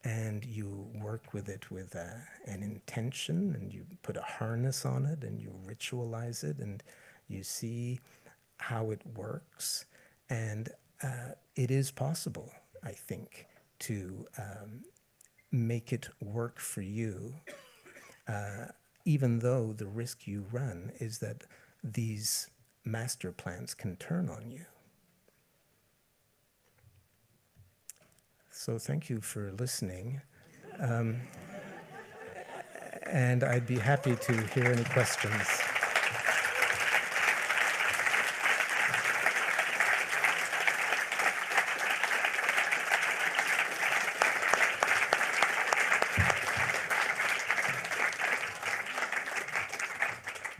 B: And you work with it with an intention, and you put a harness on it, and you ritualize it, and you see how it works. And it is possible, I think, to make it work for you, even though the risk you run is that these master plants can turn on you. So thank you for listening. And I'd be happy to hear any questions.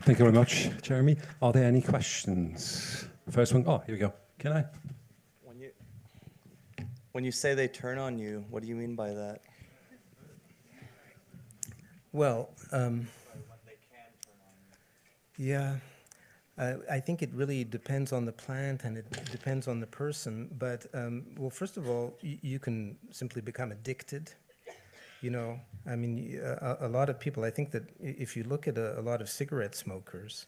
A: Thank you very much, Jeremy. Are there any questions? First one, oh, here we go. Can I?
C: When you say they turn on you, what do you mean by that?
B: Well, yeah, I think it really depends on the plant, and it depends on the person. But, well, first of all, you can simply become addicted. You know, I mean, a lot of people, I think that if you look at a lot of cigarette smokers,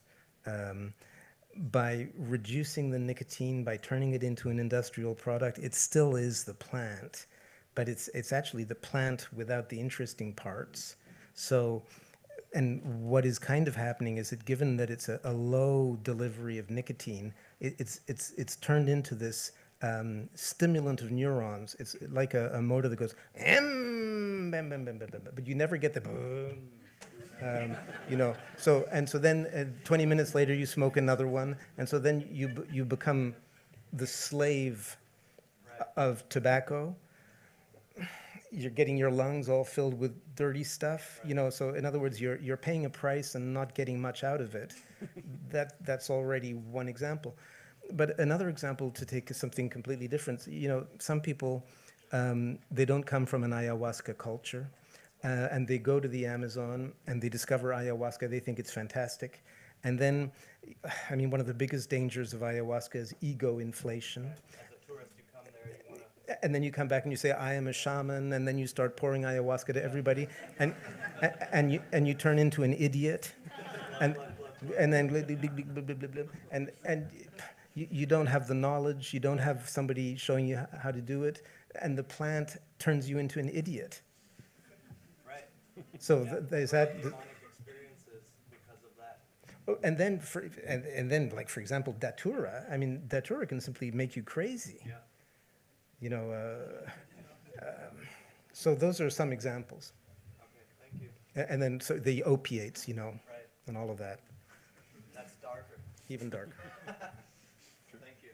B: by reducing the nicotine, by turning it into an industrial product, it still is the plant, but it's actually the plant without the interesting parts. So, and what is kind of happening is that given that it's a low delivery of nicotine, it's turned into this stimulant of neurons. It's like a motor that goes, but you never get the boom. You know, so then 20 minutes later you smoke another one, and so then you become the slave of tobacco. You're getting your lungs all filled with dirty stuff, you know. So in other words, you're paying a price and not getting much out of it. That's already one example. But another example, to take something completely different, you know, some people, they don't come from an ayahuasca culture, and they go to the Amazon and they discover ayahuasca. They think it's fantastic. And then, I mean, one of the biggest dangers of ayahuasca is ego inflation. And then you come back and you say, I am a shaman, and then you start pouring ayahuasca to everybody, and you turn into an idiot, and then blah, blah, blah, blah, blah, blah, and you don't have the knowledge, you don't have somebody showing you how to do it, and the plant turns you into an idiot.
C: Right.
B: So
C: Yeah.
B: there's that.
C: Experiences because of that.
B: Oh, and then, like, for example, datura. I mean, datura can simply make you crazy.
C: Yeah.
B: You know, so those are some examples.
C: Okay, thank you.
B: And then so the opiates, you know,
C: Right.
B: and all of that,
C: That's darker.
B: even darker.
C: Thank you.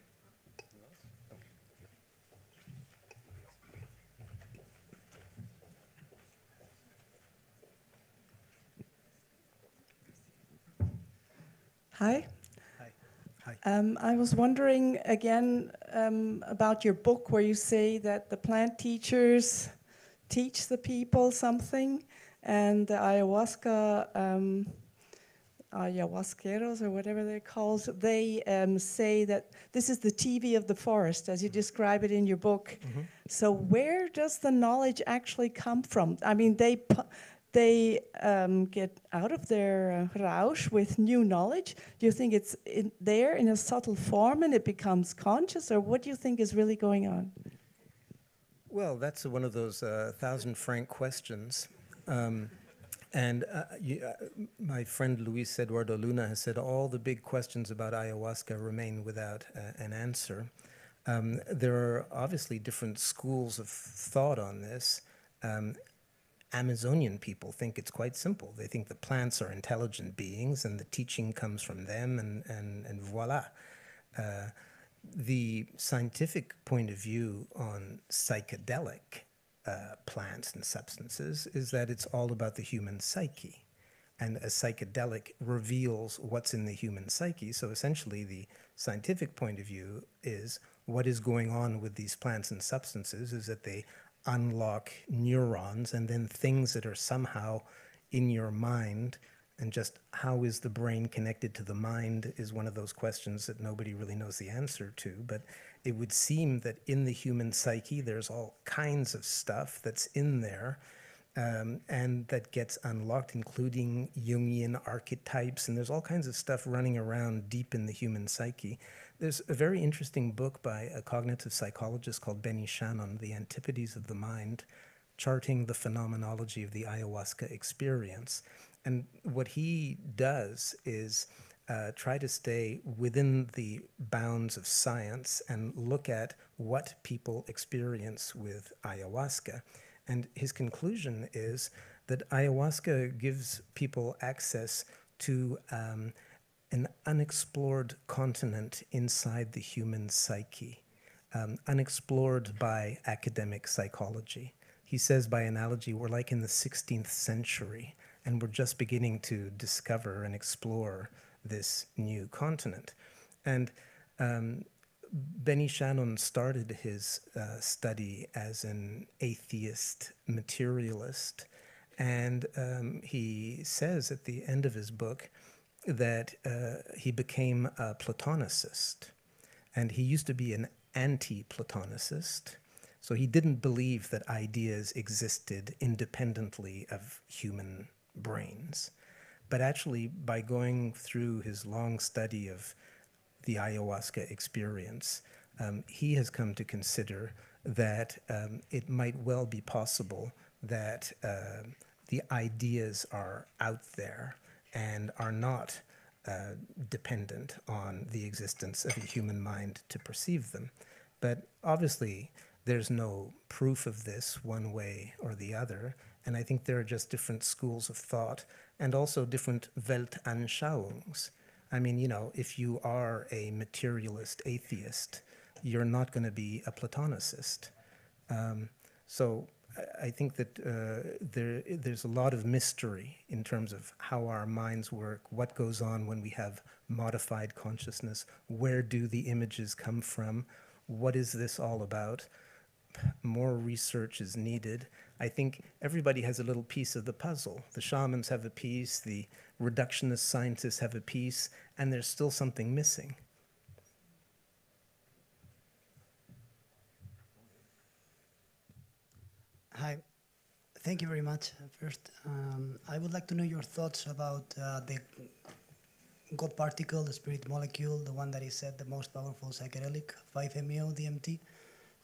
D: Hi.
B: Hi.
D: I was wondering again about your book where you say that the plant teachers teach the people something, and the ayahuasqueros or whatever they're called, they say that this is the TV of the forest, as you describe it in your book.
B: Mm-hmm.
D: So where does the knowledge actually come from? I mean, they get out of their Rausch with new knowledge. Do you think it's there in a subtle form and it becomes conscious, or what do you think is really going on?
B: Well, that's one of those 1,000-franc questions. My friend Luis Eduardo Luna has said all the big questions about ayahuasca remain without an answer. There are obviously different schools of thought on this. Amazonian people think it's quite simple. They think the plants are intelligent beings and the teaching comes from them, and voila. The scientific point of view on psychedelic plants and substances is that it's all about the human psyche. And a psychedelic reveals what's in the human psyche. So essentially the scientific point of view is what is going on with these plants and substances is that they unlock neurons and then things that are somehow in your mind, and just how is the brain connected to the mind is one of those questions that nobody really knows the answer to. But it would seem that in the human psyche there's all kinds of stuff that's in there and that gets unlocked, including Jungian archetypes, and there's all kinds of stuff running around deep in the human psyche. There's a very interesting book by a cognitive psychologist called Benny Shannon, The Antipodes of the Mind, charting the phenomenology of the ayahuasca experience. And what he does is try to stay within the bounds of science and look at what people experience with ayahuasca. And his conclusion is that ayahuasca gives people access to an unexplored continent inside the human psyche, unexplored by academic psychology. He says, by analogy, we're like in the 16th century, and we're just beginning to discover and explore this new continent. And Benny Shannon started his study as an atheist materialist, and he says at the end of his book that he became a Platonicist. And he used to be an anti-Platonicist, so he didn't believe that ideas existed independently of human brains. But actually, by going through his long study of the ayahuasca experience, he has come to consider that it might well be possible that the ideas are out there and are not dependent on the existence of a human mind to perceive them. But obviously, there's no proof of this one way or the other, And I think there are just different schools of thought and also different Weltanschauungs. I mean, you know, if you are a materialist atheist, you're not going to be a Platonicist. So I think that there's a lot of mystery in terms of how our minds work, what goes on when we have modified consciousness, where do the images come from, what is this all about? More research is needed. I think everybody has a little piece of the puzzle. The shamans have a piece, the reductionist scientists have a piece, and there's still something missing.
E: Hi, thank you very much. First, I would like to know your thoughts about the God particle, the spirit molecule, the one that is said the most powerful psychedelic, 5-MeO-DMT,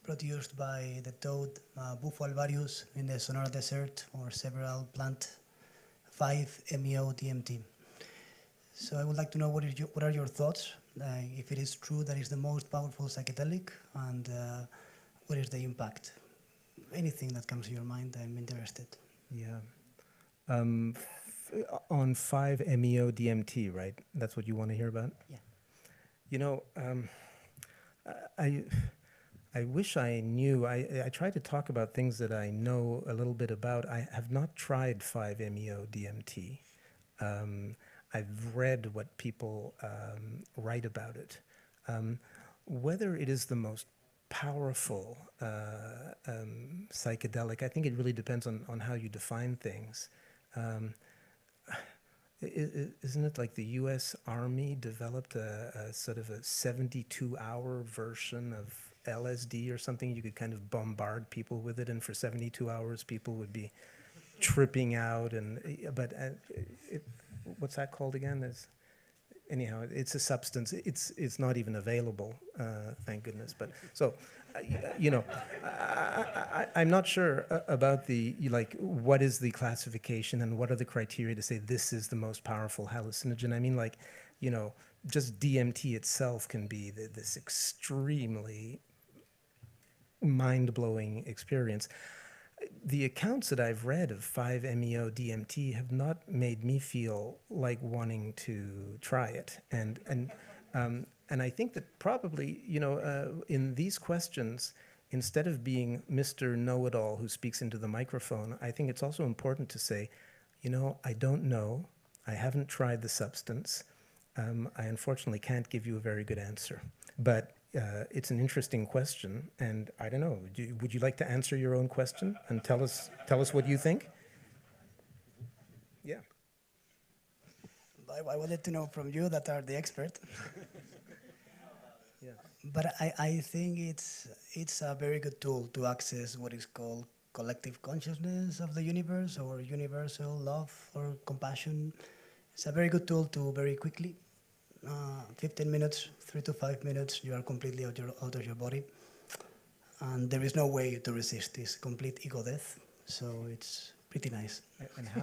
E: produced by the toad Bufo alvarius in the Sonora Desert or several plant 5-MeO-DMT. So I would like to know what are your thoughts, if it is true that it's the most powerful psychedelic, and what is the impact? Anything that comes to your mind, I'm interested.
B: Yeah. On 5-MeO-DMT, right? That's what you want to hear about?
E: Yeah.
B: You know, I wish I knew. I try to talk about things that I know a little bit about. I have not tried 5-MeO-DMT. I've read what people write about it. Whether it is the most powerful psychedelic, I think it really depends on how you define things. Isn't it like the US Army developed a sort of a 72-hour version of LSD or something? You could kind of bombard people with it, and for 72 hours people would be tripping out. What's that called again? Anyhow, it's a substance. It's not even available, thank goodness. But so, you know, I'm not sure about what is the classification and what are the criteria to say this is the most powerful hallucinogen. I mean, like, you know, just DMT itself can be this extremely mind-blowing experience. The accounts that I've read of 5-MeO-DMT have not made me feel like wanting to try it, and I think that probably, you know, in these questions, instead of being Mr. Know-it-all who speaks into the microphone, I think it's also important to say, you know, I don't know, I haven't tried the substance, I unfortunately can't give you a very good answer, but it's an interesting question, and I don't know. Would you like to answer your own question and tell us what you think? Yeah.
E: I wanted to know from you that are the expert.
B: Yeah.
E: But I think it's a very good tool to access what is called collective consciousness of the universe, or universal love or compassion. It's a very good tool to very quickly, 15 minutes, 3 to 5 minutes, you are completely out of your body. And there is no way to resist this complete ego death. So it's pretty nice.
B: And how?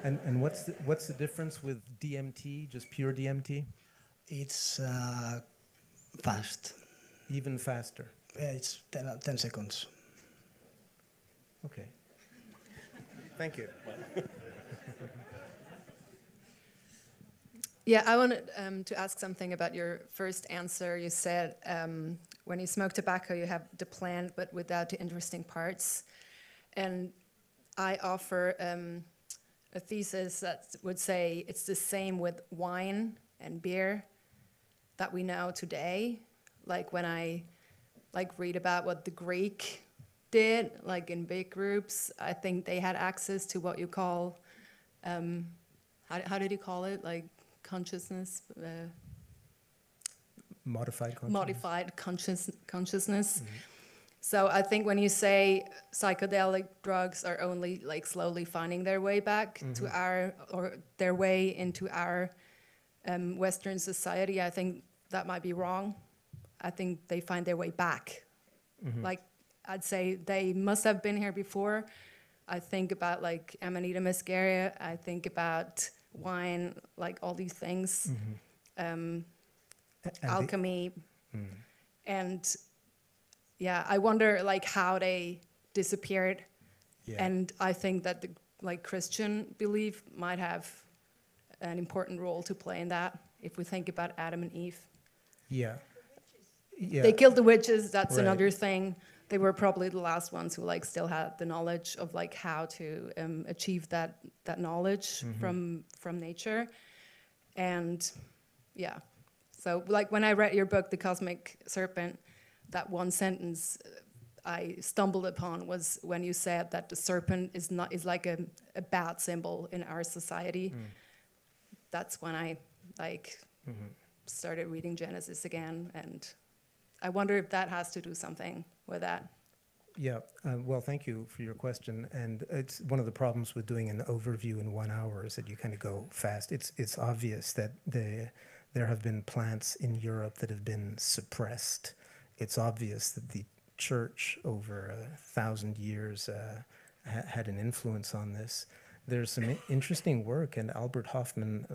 B: and what's the difference with DMT, just pure DMT?
E: It's fast.
B: Even faster?
E: Yeah, it's 10 seconds.
B: Okay. Thank you.
F: Yeah, I wanted to ask something about your first answer. You said when you smoke tobacco, you have the plant, but without the interesting parts. And I offer a thesis that would say it's the same with wine and beer that we know today. Like when I read about what the Greek did, like in big groups, I think they had access to what you call, how did you call it? Like consciousness?
B: Modified consciousness.
F: Modified consciousness.
B: Mm-hmm.
F: So I think when you say psychedelic drugs are only like slowly finding their way back
B: Mm-hmm.
F: to our, or their way into our Western society, I think that might be wrong. I think they find their way back.
B: Mm-hmm.
F: Like I'd say they must have been here before. I think about like Amanita muscaria. I think about wine, like all these things, alchemy, and yeah, I wonder like how they disappeared
B: Yeah.
F: And I think that the like Christian belief might have an important role to play in that. If we think about Adam and Eve,
B: Yeah. Yeah.
F: they killed the witches. That's
B: Right.
F: another thing. They were probably the last ones who like still had the knowledge of like how to achieve that knowledge from nature, and yeah. So like when I read your book, The Cosmic Serpent, that one sentence I stumbled upon was when you said that the serpent is like a bad symbol in our society. That's when I like started reading Genesis again, and I wonder if that has to do something with that.
B: Yeah, well, thank you for your question. And it's one of the problems with doing an overview in 1 hour is that you kind of go fast. It's obvious that there have been plants in Europe that have been suppressed. It's obvious that the church over 1,000 years had an influence on this. There's some interesting work, and Albert Hofmann,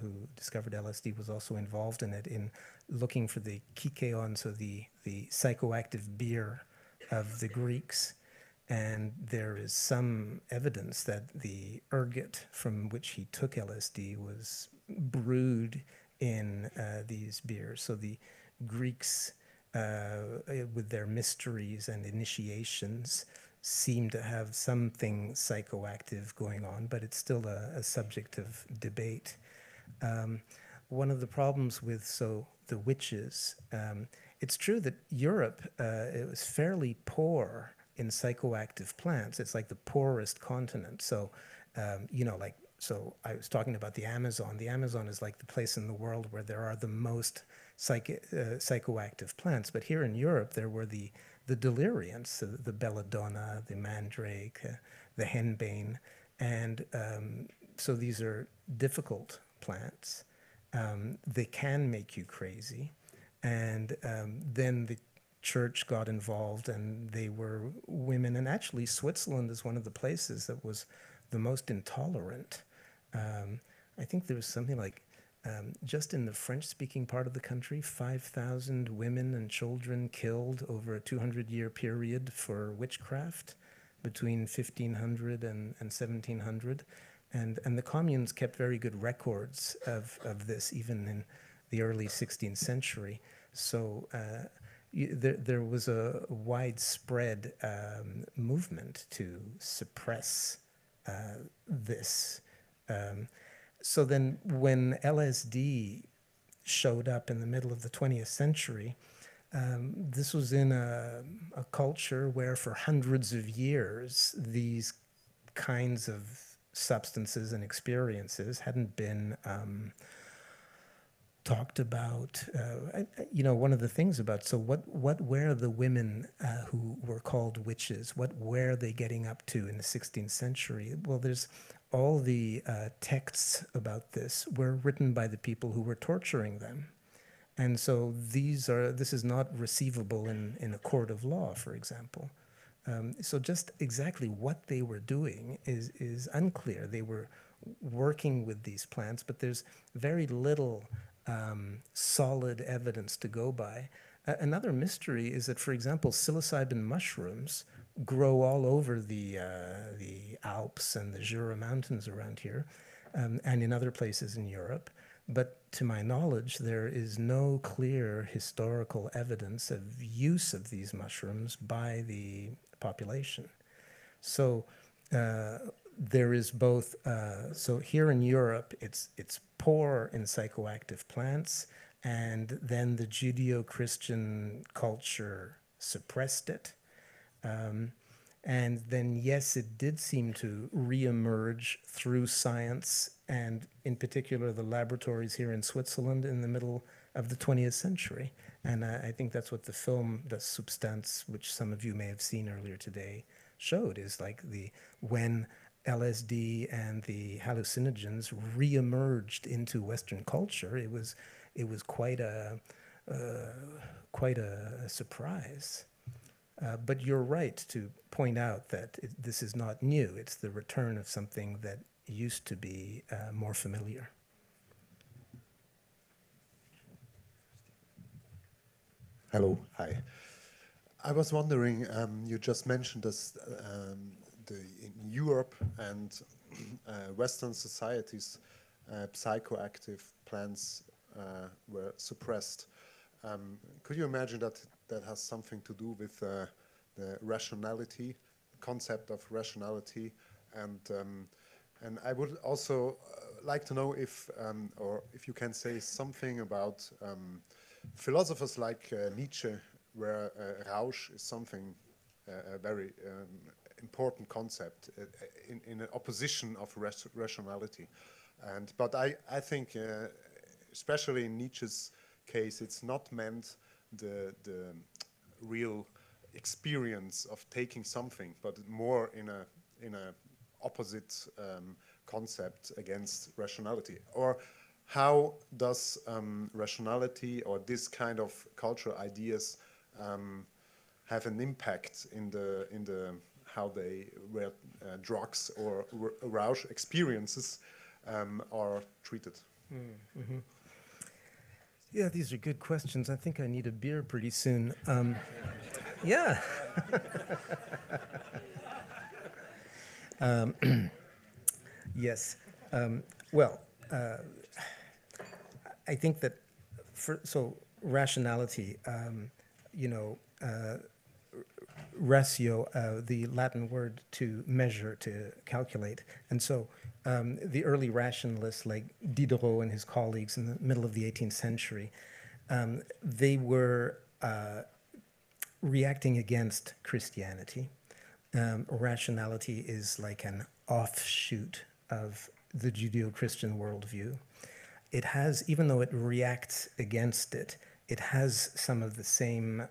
B: who discovered LSD, was also involved in it, in looking for the kikeon, so the psychoactive beer of the Greeks. And there is some evidence that the ergot from which he took LSD was brewed in these beers. So the Greeks, with their mysteries and initiations, seem to have something psychoactive going on, but it's still a subject of debate. One of the problems with the witches, it's true that Europe it was fairly poor in psychoactive plants. It's like the poorest continent. So, so I was talking about the Amazon. The Amazon is like the place in the world where there are the most psychoactive plants. But here in Europe, there were the deliriants, the belladonna, the mandrake, the henbane. And so these are difficult plants. They can make you crazy. And then the church got involved, and they were women. And actually, Switzerland is one of the places that was the most intolerant. I think there was something like, just in the French-speaking part of the country, 5,000 women and children killed over a 200-year period for witchcraft between 1500 and 1700. And the communes kept very good records of this, even in the early 16th century. So there was a widespread movement to suppress this. So then when LSD showed up in the middle of the 20th century, this was in a culture where for hundreds of years these kinds of substances and experiences hadn't been talked about. One of the things about, so what were the women who were called witches? What were they getting up to in the 16th century? Well, there's all the texts about this were written by the people who were torturing them. And so this is not receivable in a court of law, for example. So just exactly what they were doing is unclear. They were working with these plants, but there's very little solid evidence to go by. Another mystery is that, for example, psilocybin mushrooms grow all over the Alps and the Jura Mountains around here, and in other places in Europe. But to my knowledge, there is no clear historical evidence of use of these mushrooms by the population. So there is both, so here in Europe, it's poor in psychoactive plants, and then the Judeo-Christian culture suppressed it. And then, yes, it did seem to reemerge through science, and in particular the laboratories here in Switzerland in the middle of the 20th century. And I think that's what the film, The Substance, which some of you may have seen earlier today, showed, is like when LSD and the hallucinogens reemerged into Western culture, it was quite a surprise. But you're right to point out that this is not new. It's the return of something that used to be more familiar.
G: Hello, hi. I was wondering, you just mentioned this, in Europe and Western societies, psychoactive plants were suppressed. Could you imagine that that has something to do with the rationality, concept of rationality, and I would also like to know if, or if you can say something about philosophers like Nietzsche, where Rausch is something a very important concept in an opposition of rationality, but I think especially in Nietzsche's case, it's not meant the real experience of taking something, but more in a opposite concept against rationality. Or how does rationality or this kind of cultural ideas have an impact in the how they where drugs or Rausch experiences are treated?
B: Mm-hmm. Yeah, these are good questions. I think I need a beer pretty soon. Yeah. Yes. Well, I think that so rationality, ratio, the Latin word to measure, to calculate. And so the early rationalists like Diderot and his colleagues in the middle of the 18th century, they were reacting against Christianity. Rationality is like an offshoot of the Judeo-Christian worldview. It has, even though it reacts against it, it has some of the same,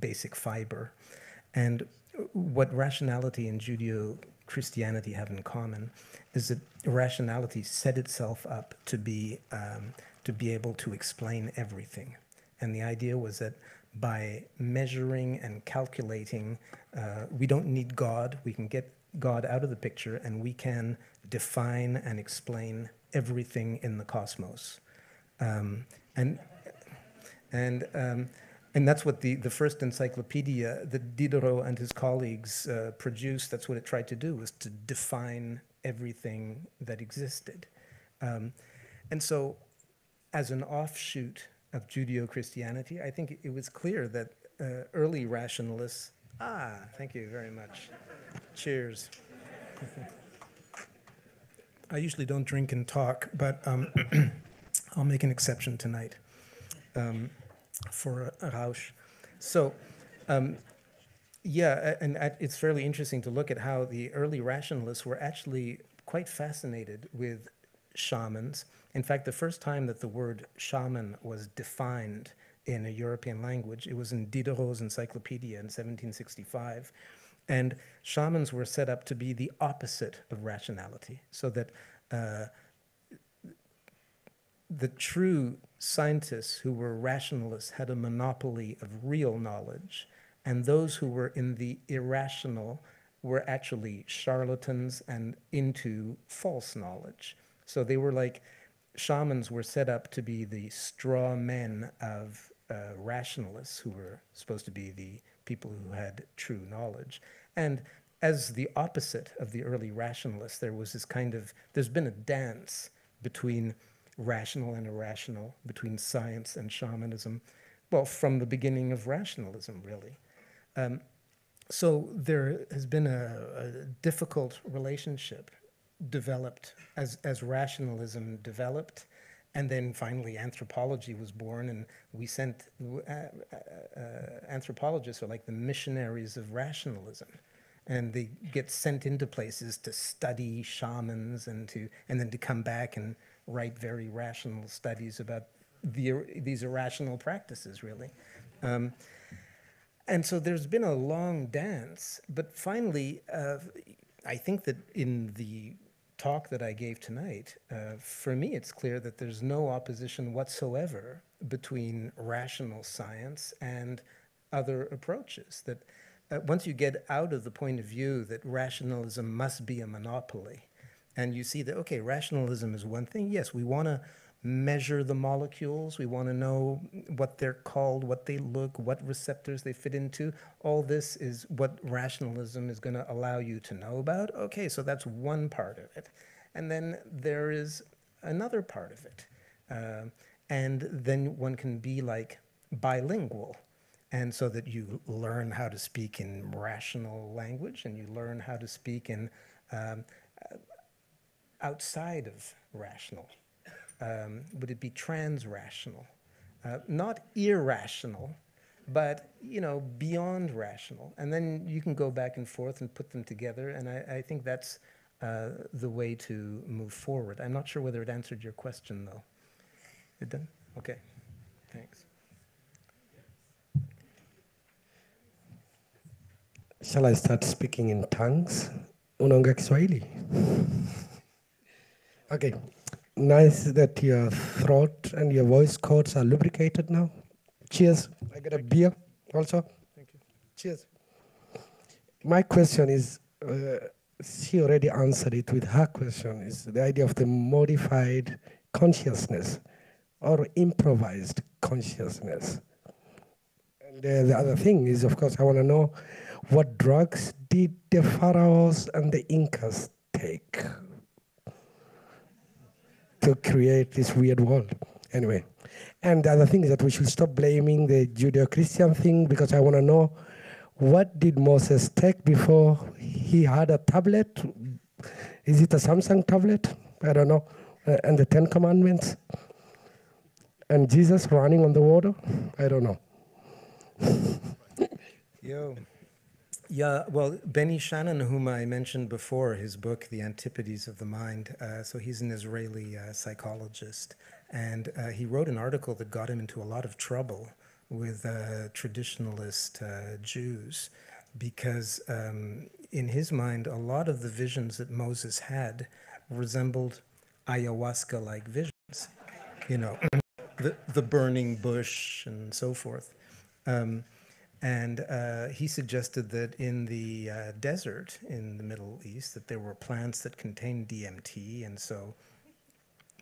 B: basic fiber. And what rationality and Judeo-Christianity have in common is that rationality set itself up to be able to explain everything. And the idea was that by measuring and calculating, we don't need God. We can get God out of the picture, and we can define and explain everything in the cosmos. And that's what the first encyclopedia that Diderot and his colleagues produced, that's what it tried to do, was to define everything that existed. And so as an offshoot of Judeo-Christianity, I think it was clear that early rationalists, thank you very much. Cheers. I usually don't drink and talk, but I'll make an exception tonight. For Rausch. So, and it's fairly interesting to look at how the early rationalists were actually quite fascinated with shamans. In fact, the first time that the word shaman was defined in a European language, it was in Diderot's encyclopedia in 1765. And shamans were set up to be the opposite of rationality, so that the true scientists who were rationalists had a monopoly of real knowledge, and those who were in the irrational were actually charlatans and into false knowledge. So they were like, shamans were set up to be the straw men of rationalists who were supposed to be the people who had true knowledge. And as the opposite of the early rationalists, there was this there's been a dance between rational and irrational, between science and shamanism, well, from the beginning of rationalism, really. So there has been a difficult relationship developed as rationalism developed, and then finally anthropology was born, and we sent anthropologists are like the missionaries of rationalism, and they get sent into places to study shamans and then to come back and write very rational studies about these irrational practices, really. And so there's been a long dance, but finally, I think that in the talk that I gave tonight, for me it's clear that there's no opposition whatsoever between rational science and other approaches. That once you get out of the point of view that rationalism must be a monopoly, and you see that, okay, rationalism is one thing, yes, we want to measure the molecules. We want to know what they're called, what they look, what receptors they fit into. All this is what rationalism is going to allow you to know about. Okay, so that's one part of it. And then there is another part of it. And then one can be like bilingual. And so that you learn how to speak in rational language and you learn how to speak in outside of rational. Would it be trans-rational? Not irrational, but beyond rational. And then you can go back and forth and put them together. And I think that's the way to move forward. I'm not sure whether it answered your question, though. It done? Okay. Thanks.
H: Shall I start speaking in tongues? Unaongea Kiswahili? Okay. Nice that your throat and your voice cords are lubricated now. Cheers. I got a beer also.
B: Thank you.
H: Cheers. My question is, she already answered it with her question, is the idea of the modified consciousness or improvised consciousness. And the other thing is, of course, I want to know what drugs did the pharaohs and the Incas take to create this weird world? Anyway, and the other thing is that we should stop blaming the Judeo-Christian thing, because I want to know, what did Moses take before he had a tablet? Is it a Samsung tablet? I don't know. And the Ten Commandments? And Jesus running on the water? I don't know.
B: Yeah, well, Benny Shannon, whom I mentioned before, his book, The Antipodes of the Mind, so he's an Israeli psychologist, and he wrote an article that got him into a lot of trouble with traditionalist Jews, because in his mind, a lot of the visions that Moses had resembled ayahuasca-like visions, the burning bush and so forth. And he suggested that in the desert in the Middle East, that there were plants that contained DMT, and so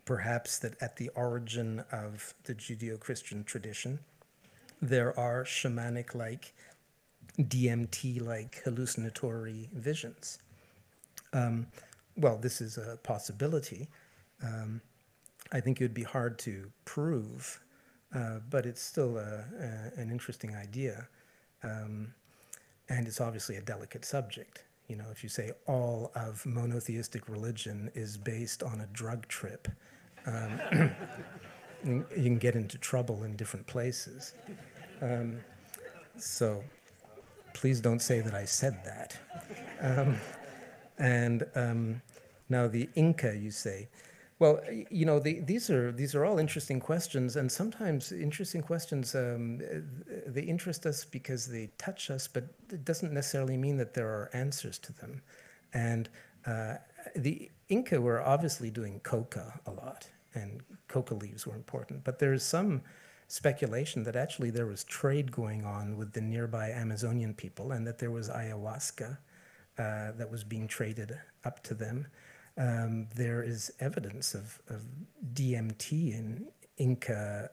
B: perhaps that at the origin of the Judeo-Christian tradition, there are shamanic-like, DMT-like hallucinatory visions. Well, this is a possibility. I think it would be hard to prove, but it's still an interesting idea. And it's obviously a delicate subject. If you say all of monotheistic religion is based on a drug trip, you can get into trouble in different places. So please don't say that I said that. Now the Inca, you say. Well, these are all interesting questions, and sometimes interesting questions, they interest us because they touch us, but it doesn't necessarily mean that there are answers to them. And the Inca were obviously doing coca a lot, and coca leaves were important, but there's some speculation that actually there was trade going on with the nearby Amazonian people, and that there was ayahuasca that was being traded up to them. There is evidence of DMT in Inca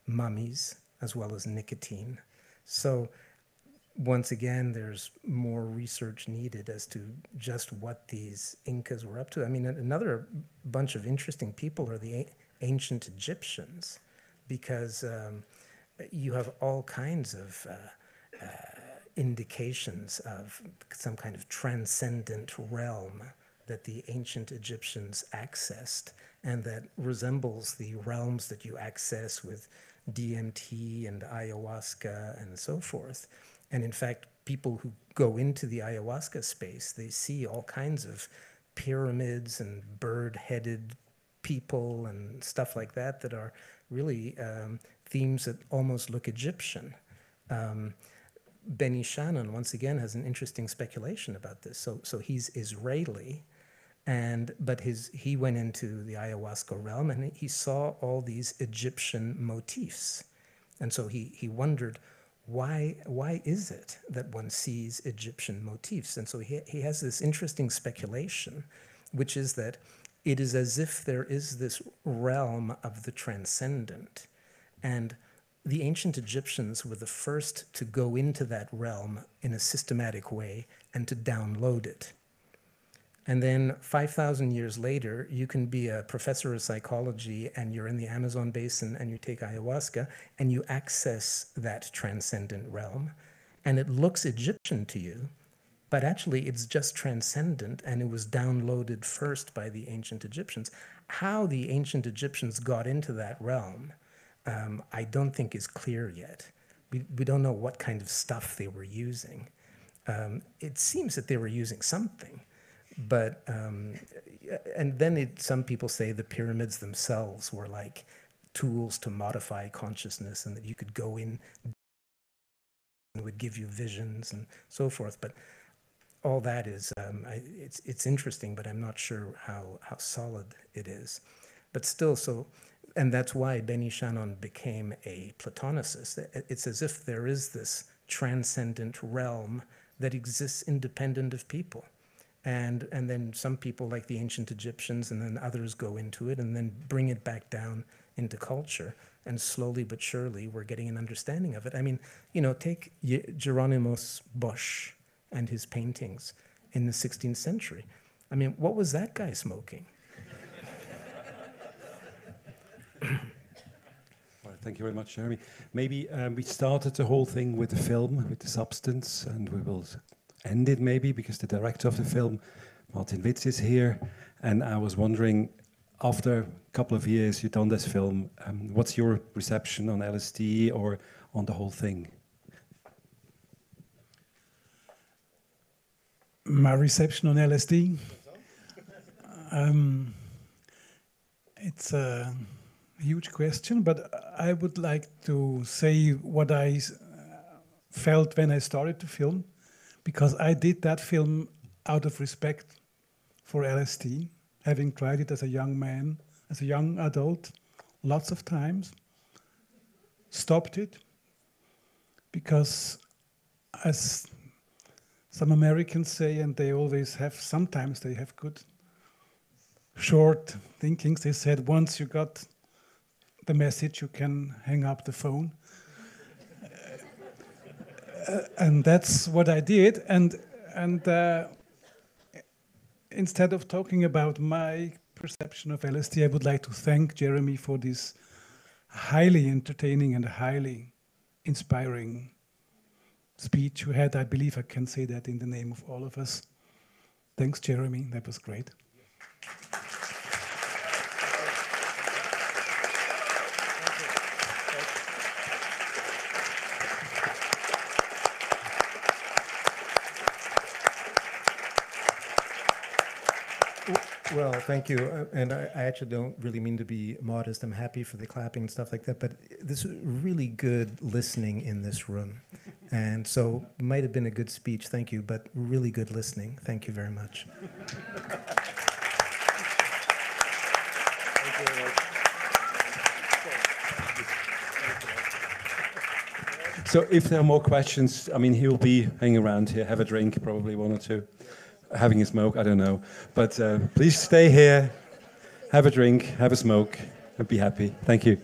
B: mummies, as well as nicotine. So once again, there's more research needed as to just what these Incas were up to. I mean, another bunch of interesting people are the ancient Egyptians, because you have all kinds of indications of some kind of transcendent realm that the ancient Egyptians accessed, and that resembles the realms that you access with DMT and ayahuasca and so forth. And in fact, people who go into the ayahuasca space, they see all kinds of pyramids and bird-headed people and stuff like that that are really themes that almost look Egyptian. Benny Shannon, once again, has an interesting speculation about this. So he's Israeli, but he went into the ayahuasca realm, and he saw all these Egyptian motifs. And so he wondered, why is it that one sees Egyptian motifs? And so he has this interesting speculation, which is that it is as if there is this realm of the transcendent. And the ancient Egyptians were the first to go into that realm in a systematic way and to download it. And then 5,000 years later, you can be a professor of psychology and you're in the Amazon basin and you take ayahuasca and you access that transcendent realm. And it looks Egyptian to you, but actually it's just transcendent and it was downloaded first by the ancient Egyptians. How the ancient Egyptians got into that realm, I don't think is clear yet. We don't know what kind of stuff they were using. It seems that they were using something. But, and then some people say the pyramids themselves were like tools to modify consciousness and that you could go in and would give you visions and so forth. But all that is, it's interesting, but I'm not sure how solid it is. But still, and that's why Benny Shannon became a Platonicist. It's as if there is this transcendent realm that exists independent of people. And then some people, like the ancient Egyptians, and then others go into it and then bring it back down into culture. And slowly but surely, we're getting an understanding of it. I mean, take Hieronymus Bosch and his paintings in the 16th century. I mean, what was that guy smoking?
A: Well, thank you very much, Jeremy. Maybe we started the whole thing with the film, with the substance, and we will end it maybe because the director of the film, Martin Witz, is here. And I was wondering, after a couple of years you've done this film, what's your reception on LSD or on the whole thing?
I: My reception on LSD? It's a huge question, but I would like to say what I felt when I started to film, because I did that film out of respect for LSD, having tried it as a young man, as a young adult, lots of times, stopped it, because as some Americans say, and they always have, sometimes they have good short thinkings, they said, once you got the message, you can hang up the phone. And that's what I did. And instead of talking about my perception of LSD, I would like to thank Jeremy for this highly entertaining and highly inspiring speech you had. I believe I can say that in the name of all of us. Thanks, Jeremy. That was great.
B: Well, thank you. And I actually don't really mean to be modest. I'm happy for the clapping and stuff like that. But this is really good listening in this room. And so it might have been a good speech. Thank you. But really good listening. Thank you very much.
A: So if there are more questions, I mean, he'll be hanging around here, have a drink, probably one or two. Having a smoke, I don't know. But please stay here, have a drink, have a smoke, and be happy. Thank you.